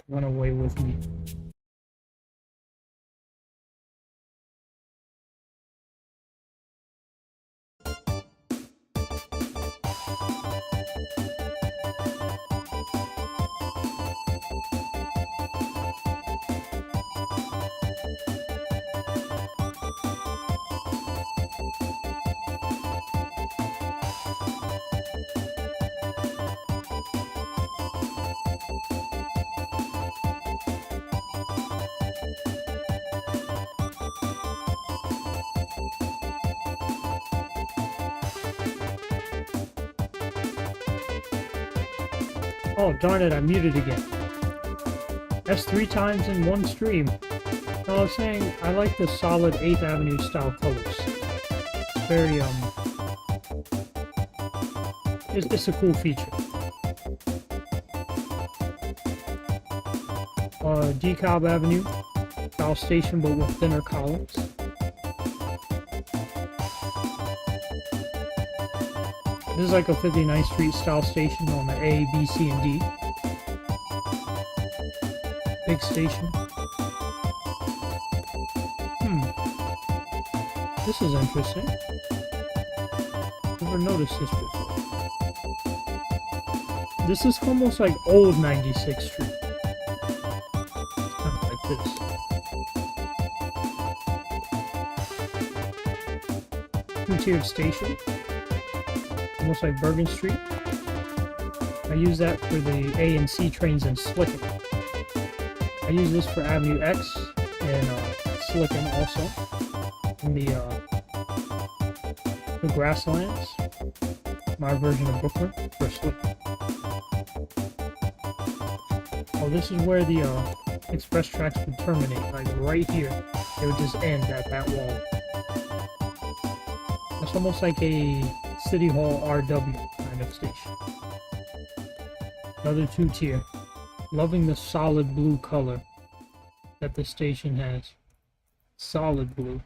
Run away with me. Oh, darn it, I muted again. That's 3 times in one stream. No, I was saying, I like the solid 8th Avenue style colors. Very, it's a cool feature. DeKalb Avenue style station, but with thinner columns. This is like a 59th Street style station on the A, B, C, and D. Big station. This is interesting. Never noticed this before. This is almost like old 96th Street. It's kind of like this. 2-tiered station. Almost like Bergen Street. I use that for the A and C trains in Silicon. I use this for Avenue X and Silicon also. in the grasslands. My version of Brooklyn, firstly. Oh, this is where the express tracks would terminate, like right here. It would just end at that wall. It's almost like a City Hall RW kind of station. Another 2-tier. Loving the solid blue color that the station has. Solid blue.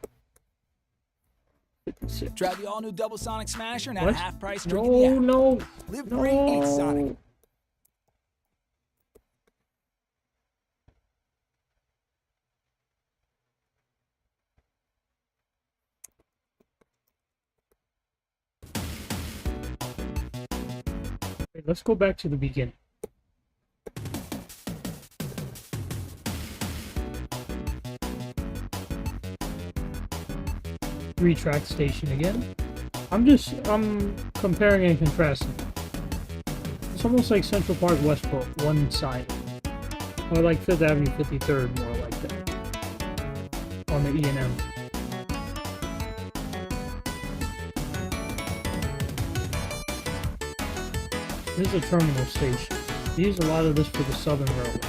56. Try the all-new Double Sonic Smasher, now What? half price. No. Live free, eat Sonic. Wait, let's go back to the beginning. Three-track station again. I'm comparing and contrasting. It's almost like Central Park Westport, one side. Or like 5th Avenue 53rd, more like that. On the E&M. This is a terminal station. They use a lot of this for the Southern Railway.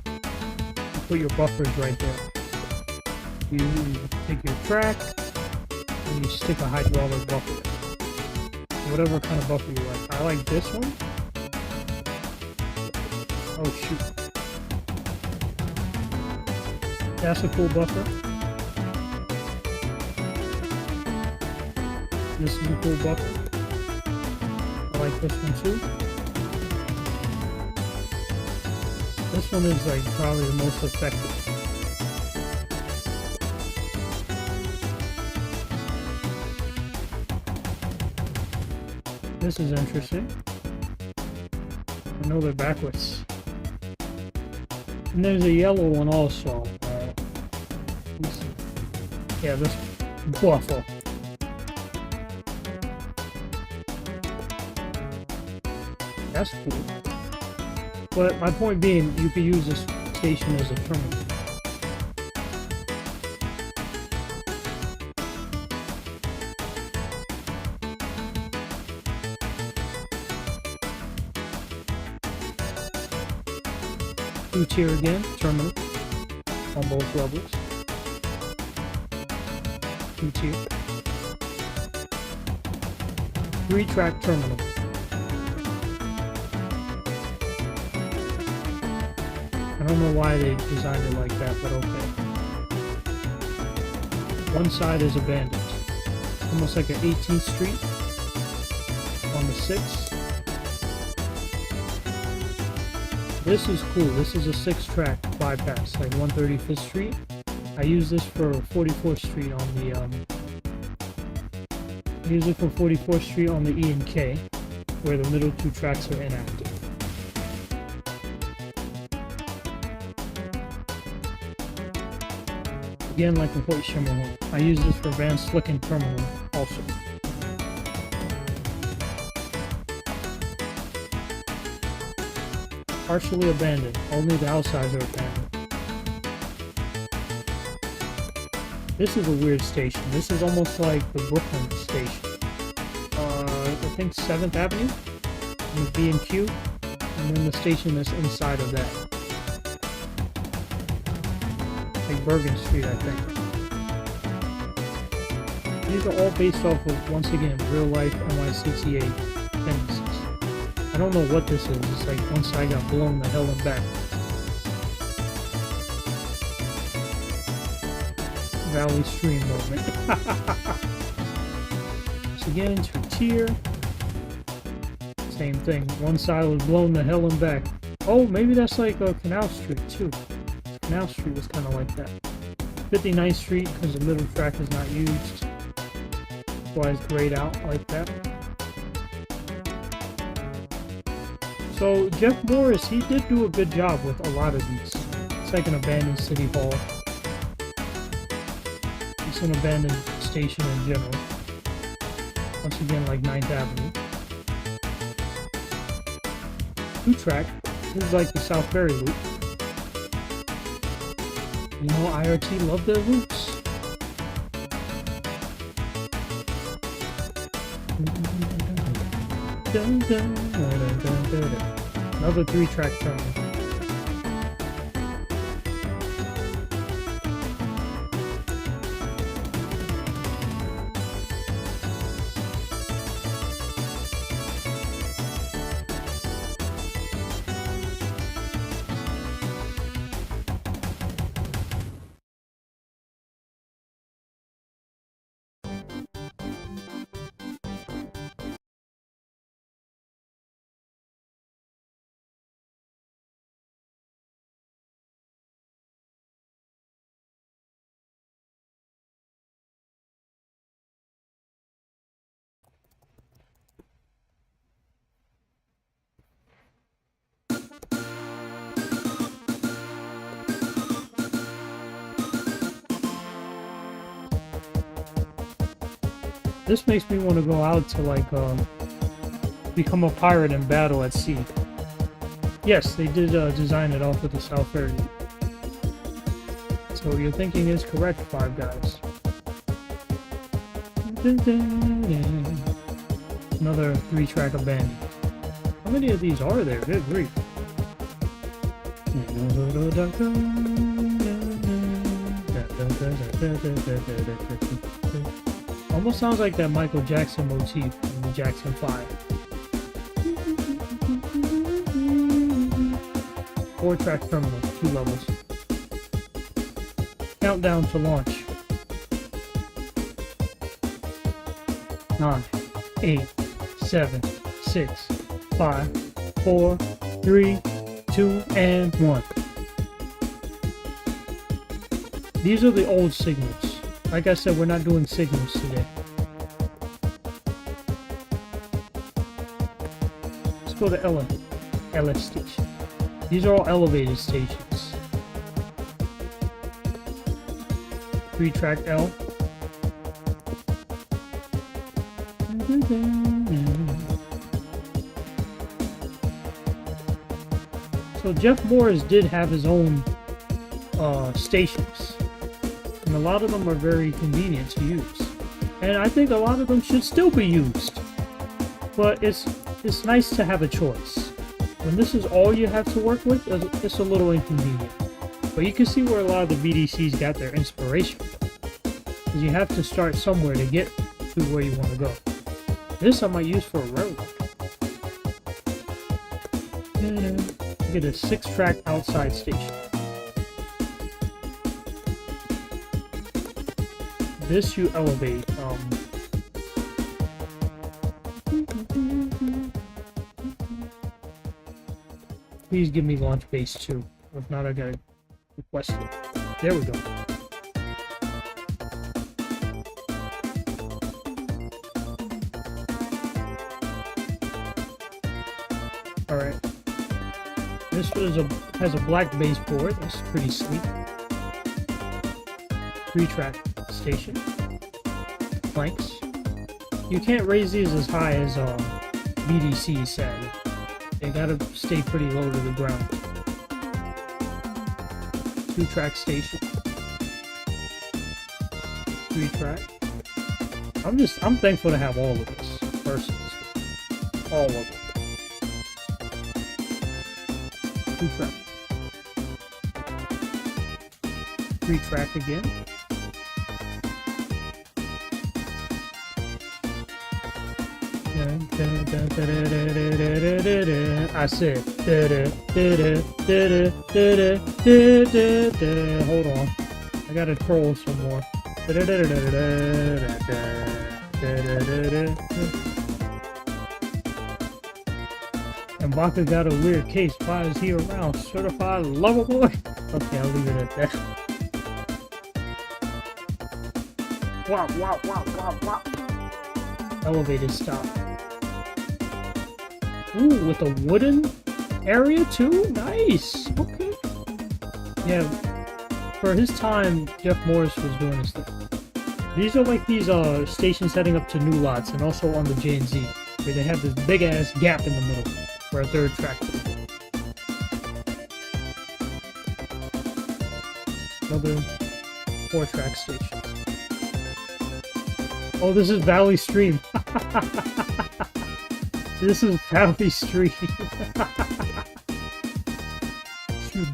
You put your buffers right there. You take your track, and you stick a hydraulic buffer in. Whatever kind of buffer you like. I like this one. Oh shoot. That's a cool buffer. This is a cool buffer. I like this one too. This one is like probably the most effective. This is interesting. I know they're backwards. And there's a yellow one also. Yeah, this buffer. That's cool. But my point being, you could use this station as a terminal. Two-tier again, terminal, on both levels. Two-tier. Three-track terminal. I don't know why they designed it like that, but okay. One side is abandoned. Almost like an 18th Street on the 6th. This is cool. This is a 6-track bypass, like 135th Street. I use this for 44th Street on the I use it for 44th Street on the E and K, where the middle 2 tracks are inactive. Again, like the Fort Shimmerhorn, I use this for Van Slycken Terminal also. Partially abandoned, only the outsides are abandoned. This is a weird station. This is almost like the Brooklyn station. I think 7th Avenue, and the B&Q, and then the station that's inside of that. Like Bergen Street, I think. These are all based off of, once again, real life NYCTA Dependencies. I don't know what this is. It's like one side got blown the hell and back. Valley Stream moment. So again, 2-tier. Same thing. One side was blown the hell and back. Oh, maybe that's like Canal Street too. Canal Street was kind of like that. 59th Street, because the middle track is not used. That's why it's grayed out like that. So Jeffmorris, he did do a good job with a lot of these. It's like an abandoned city hall. It's an abandoned station in general. Once again, like 9th Avenue. 2-track. This is like the South Ferry loop. You know, IRT love their loops. dun, dun, dun, dun, dun, dun. Another 3-track terminal. This makes me want to go out to like become a pirate in battle at sea. Yes, they did design it off of the South area. So your thinking is correct, Five Guys. Another 3-track abandoned. How many of these are there? Good grief. Almost sounds like that Michael Jackson motif from the Jackson 5. 4-track terminal, 2 levels. Countdown to launch. 9, 8, 7, 6, 5, 4, 3, 2, and 1. These are the old signals. Like I said, we're not doing signals today. Let's go to LS station. These are all elevated stations. 3-track L. So Jeffmorris did have his own stations. And a lot of them are very convenient to use. And I think a lot of them should still be used. But it's nice to have a choice. When this is all you have to work with, it's a little inconvenient. But you can see where a lot of the BDCs got their inspiration from. Because you have to start somewhere to get to where you want to go. This I might use for a railroad. Look at a 6-track outside station. This you elevate. Please give me launch base 2. If not, I gotta request it. There we go. Alright. This has a black baseboard. That's pretty sweet. 3-track station. Planks. You can't raise these as high as BDC said. They gotta stay pretty low to the ground. 2-track station. 3-track. I'm thankful to have all of this. Personally. All of it. 2-track. 3-track again. I said, hold on, I gotta troll some more. And Baka got a weird case. Why is he around? Certified lover boy? Okay, I'll leave it at that. Wow, wow, wow, wow, wow. Elevated stop. Ooh, with a wooden area too? Nice! Okay. Yeah, for his time, Jeffmorris was doing this thing. These are like these stations heading up to new lots and also on the J&Z, where they have this big ass gap in the middle for a 3rd track. Another 4-track station. Oh, this is Valley Stream. This is Poundie Street. Shoot.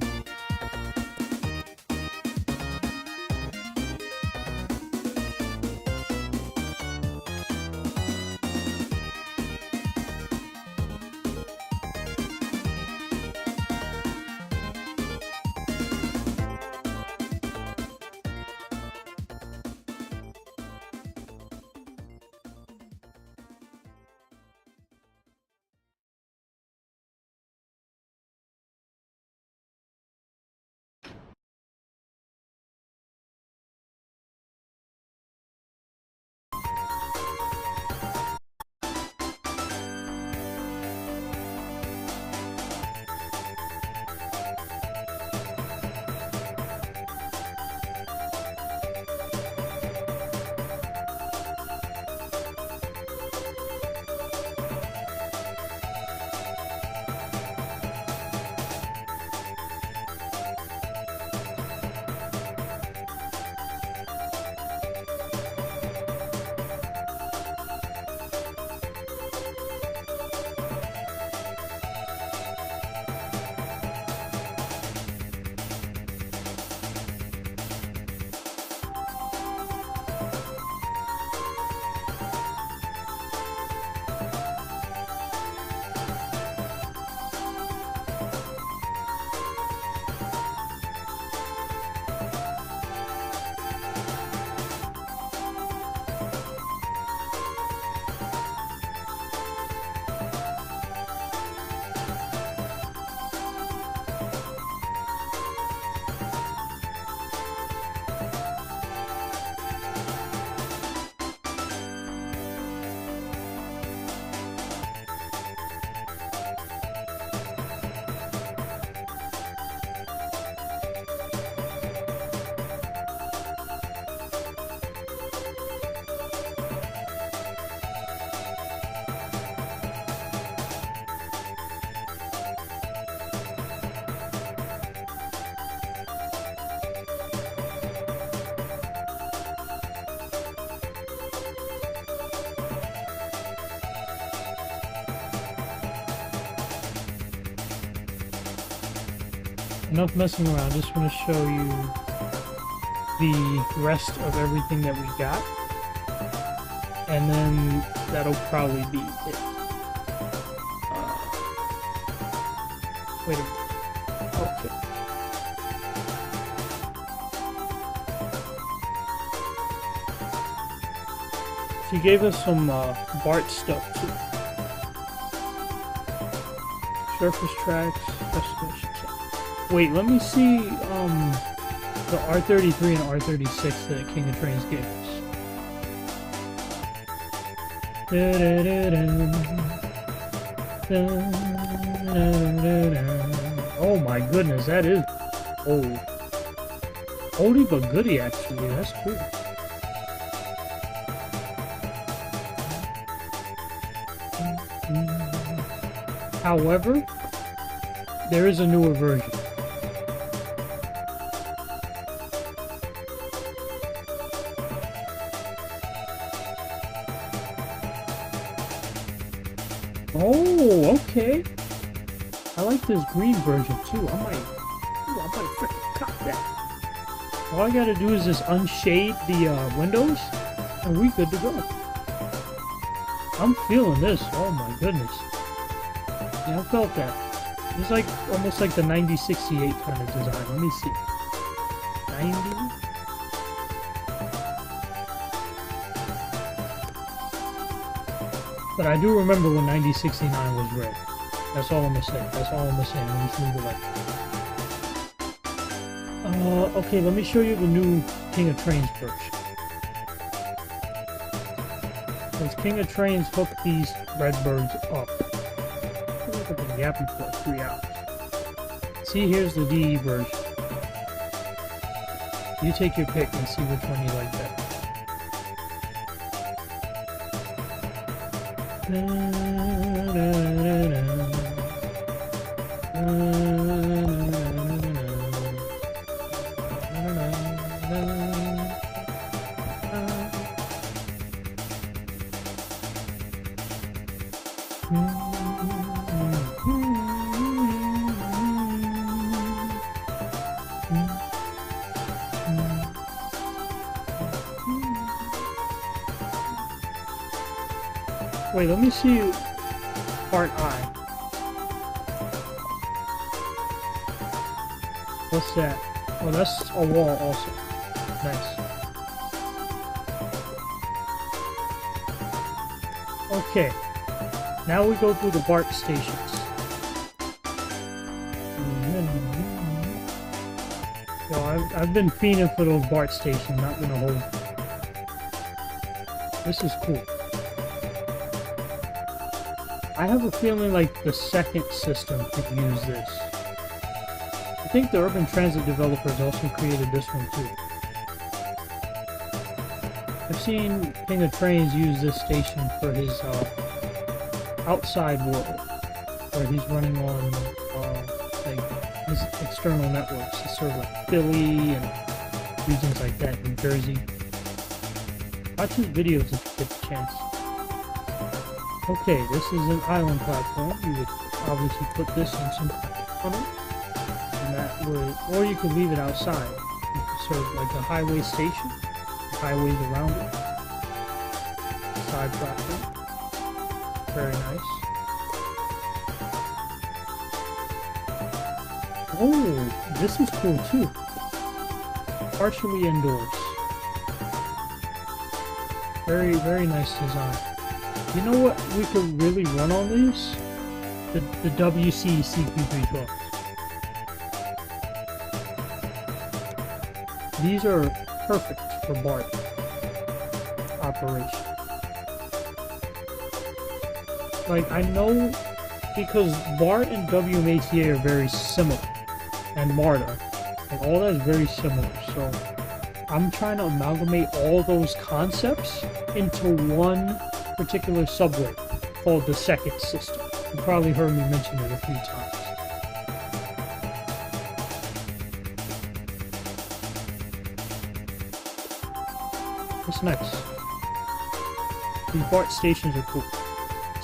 Enough messing around, just want to show you the rest of everything that we got, and then that'll probably be it. Wait a minute. Okay. She gave us some BART stuff too. Surface tracks, destination. Wait, let me see the R33 and R36 that KingofTrainz gave us. Oh my goodness, that is old. Oldie but goodie actually, that's cool. However, there is a newer version. Oh, okay. I like this green version too. I might freaking cop that. All I gotta do is just unshade the windows, and we good to go. I'm feeling this. Oh my goodness. Yeah, I felt that. It's like almost like the 9068 kind of design. Let me see. 90. But I do remember when 9069 was red. That's all I'm gonna say. That's all I'm gonna say. Let me just leave it like that. Okay, let me show you the new KingofTrainz version. Since KingofTrainz hooked these Redbirds up. Look at the yappy for 3 hours. See, here's the DE version. You take your pick and see which one you like better. Wait, let me see part I. What's that? Oh, that's a wall also. Nice. Okay. Now we go through the BART stations. Yo, I've been fiending for those BART stations, not gonna hold. This is cool. I have a feeling like the second system could use this. I think the urban transit developers also created this one too. I've seen KingofTrainz use this station for his outside world, where he's running on like his external networks to serve like Philly and regions like that, New Jersey. Watch his videos if you get the chance. Okay, this is an island platform. You would obviously put this in some tunnel, and that would, or you could leave it outside. You could serve like a highway station, highways around it. Side platform. Very nice. Oh, this is cool too. Partially indoors. Very, very nice design. You know what we could really run on these? The WC CP312. These are perfect for BART operation. Like, I know because BART and WMATA are very similar, and MARTA, and all that is very similar, so I'm trying to amalgamate all those concepts into one particular subway called the second system. You probably heard me mention it a few times. It's nice. These BART stations are cool.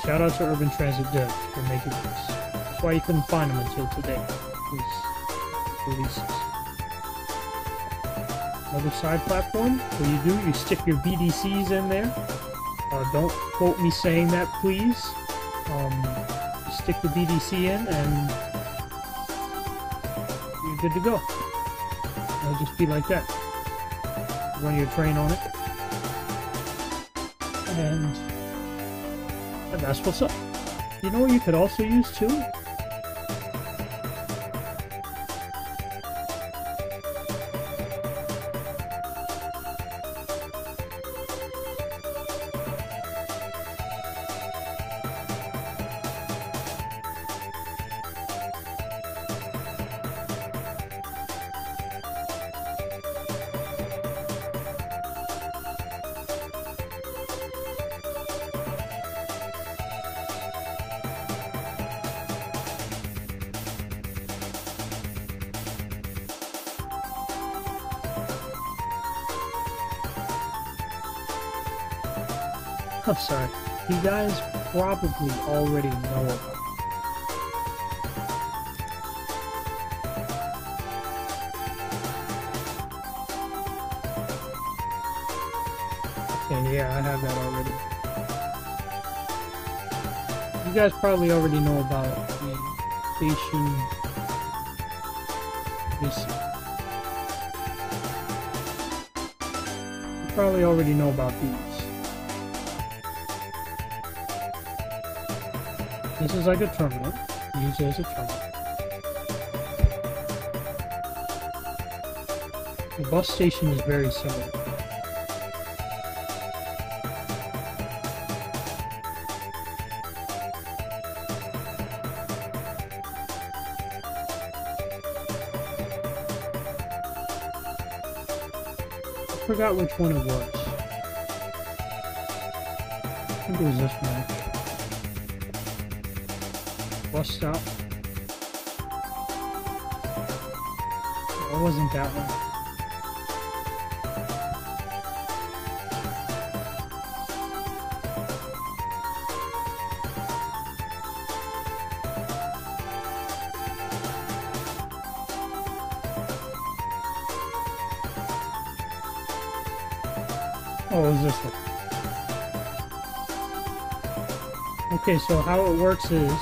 Shout out to Urban Transit Dev for making this. That's why you couldn't find them until today. These releases. Another side platform. What you stick your BDCs in there. Don't quote me saying that, please. You stick the BDC in and you're good to go. It'll just be like that. Run your train on it. And that's what's up. You know what you could also use too? I'm sorry. You guys probably already know about it. Okay, yeah, I have that already. You guys probably already know about the station BDC. You probably already know about these. This is like a terminal. Use it as a terminal. The bus station is very similar. I forgot which one it was. I think it was this one. Bus stop. It wasn't that one. Oh, it was this one. Okay, so how it works is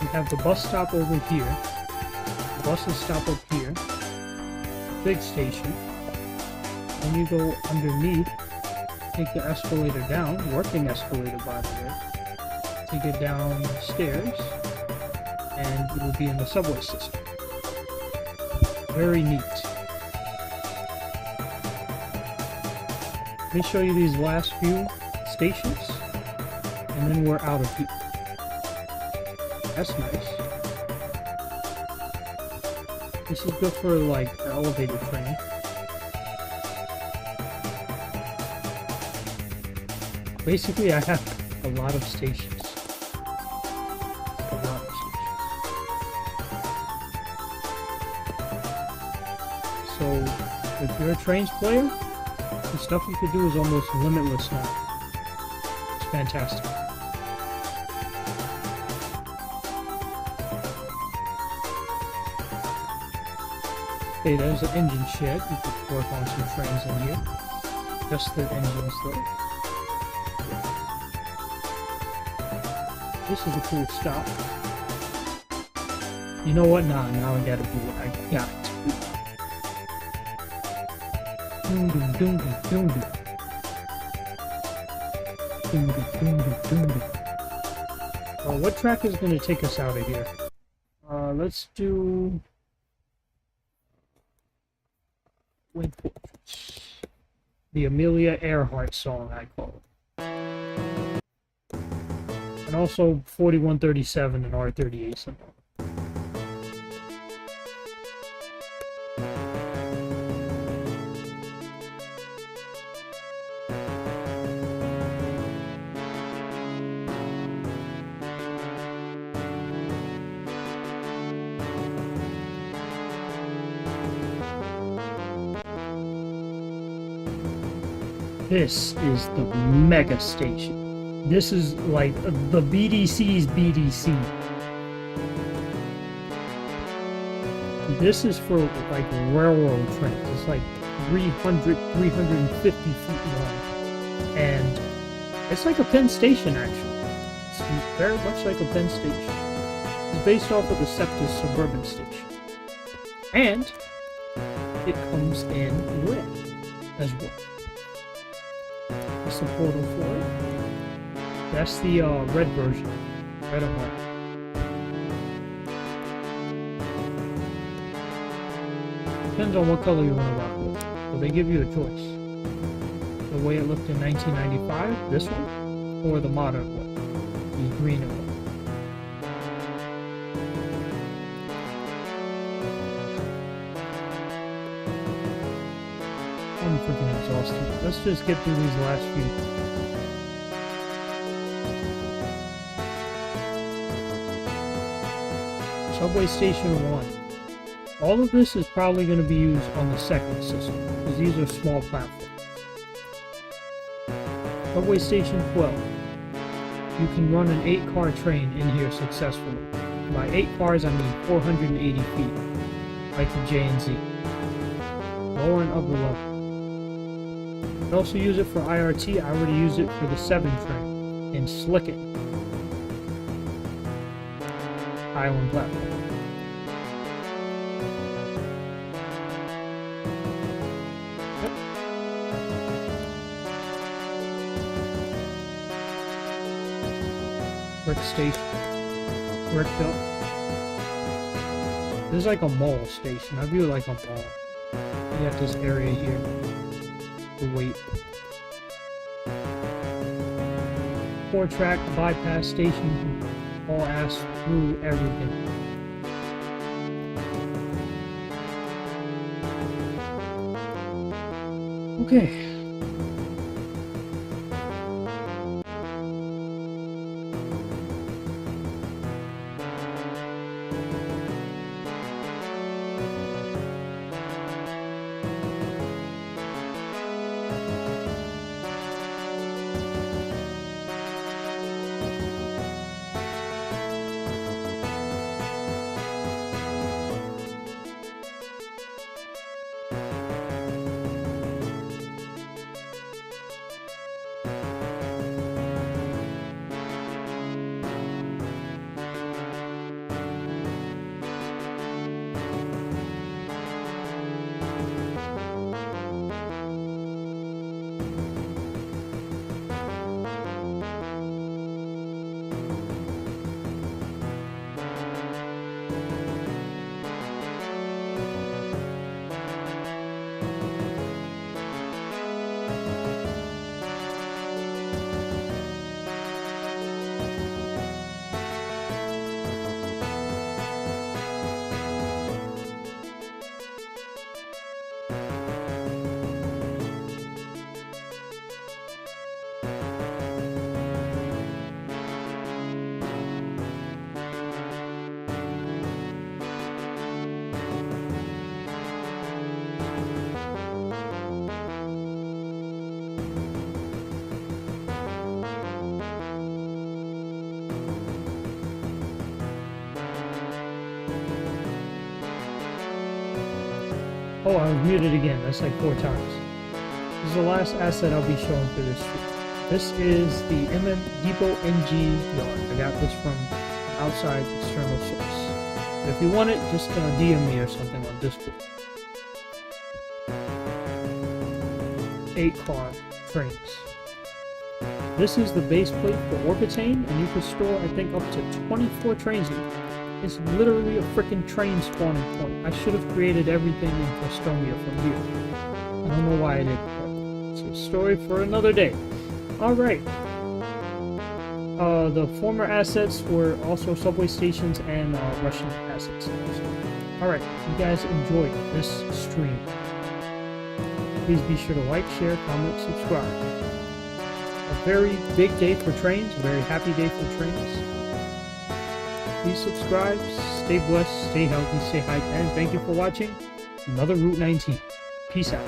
you have the bus stop over here. The buses stop up here. Big station. Then you go underneath, take the escalator down, working escalator by the way. Take it downstairs, and you will be in the subway system. Very neat. Let me show you these last few stations, and then we're out of here. That's nice. This is good for like an elevator train. Basically, I have a lot of stations. A lot of stations. So, if you're a Trainz player, the stuff you could do is almost limitless now. It's fantastic. Okay, there's an engine shed. You could work on some trains in here. Just the engines though. This is a cool stop. You know what? Nah, now I gotta do what I got to. Doom doom doom doom doom doom. Doom doom doom doom doom doom. What track is gonna take us out of here? Let's do... Wait for the Amelia Earhart song, I call it. And also 4137 and R38 symbol. This is the mega station. This is like the BDC's BDC. This is for like railroad trains. It's like 350 feet long. And it's like a Penn Station actually. It's very much like a Penn Station. It's based off of the SEPTA Suburban Station. And it comes in red as well. That's the portal for it. That's the red version. Red and white. Depends on what color you want to rock with. So they give you a choice. The way it looked in 1995, this one, or the modern one, the green and white. I'm freaking exhausted. Let's just get through these last few. Subway Station 1. All of this is probably going to be used on the second system, because these are small platforms. Subway Station 12. You can run an 8-car train in here successfully. By 8 cars, I mean 480 feet, like the J and Z. Lower and upper level. I also use it for IRT. I already used it for the 7 train in Slicket. Island platform. Yep. Brick station. Bricked up. This is like a mall station. I view it like a mall. You got this area here. To wait. 4-track bypass station, all ass through everything. Okay. Oh, I was muted again. That's like 4 times. This is the last asset I'll be showing for this stream. This is the Depot NG yard. I got this from outside external source. If you want it, just DM me or something on Discord. 8-car Trainz. This is the base plate for Orbitane, and you can store, I think, up to 24 trains here. It's literally a freaking train spawning point. I should have created everything in Custonia from here. I don't know why I didn't, but it's a story for another day. Alright. The former assets were also subway stations and Russian assets. Alright, you guys enjoyed this stream. Please be sure to like, share, comment, subscribe. A very big day for Trainz, a very happy day for Trainz. Please subscribe, stay blessed, stay healthy, stay hyped, and thank you for watching another Route 19. Peace out.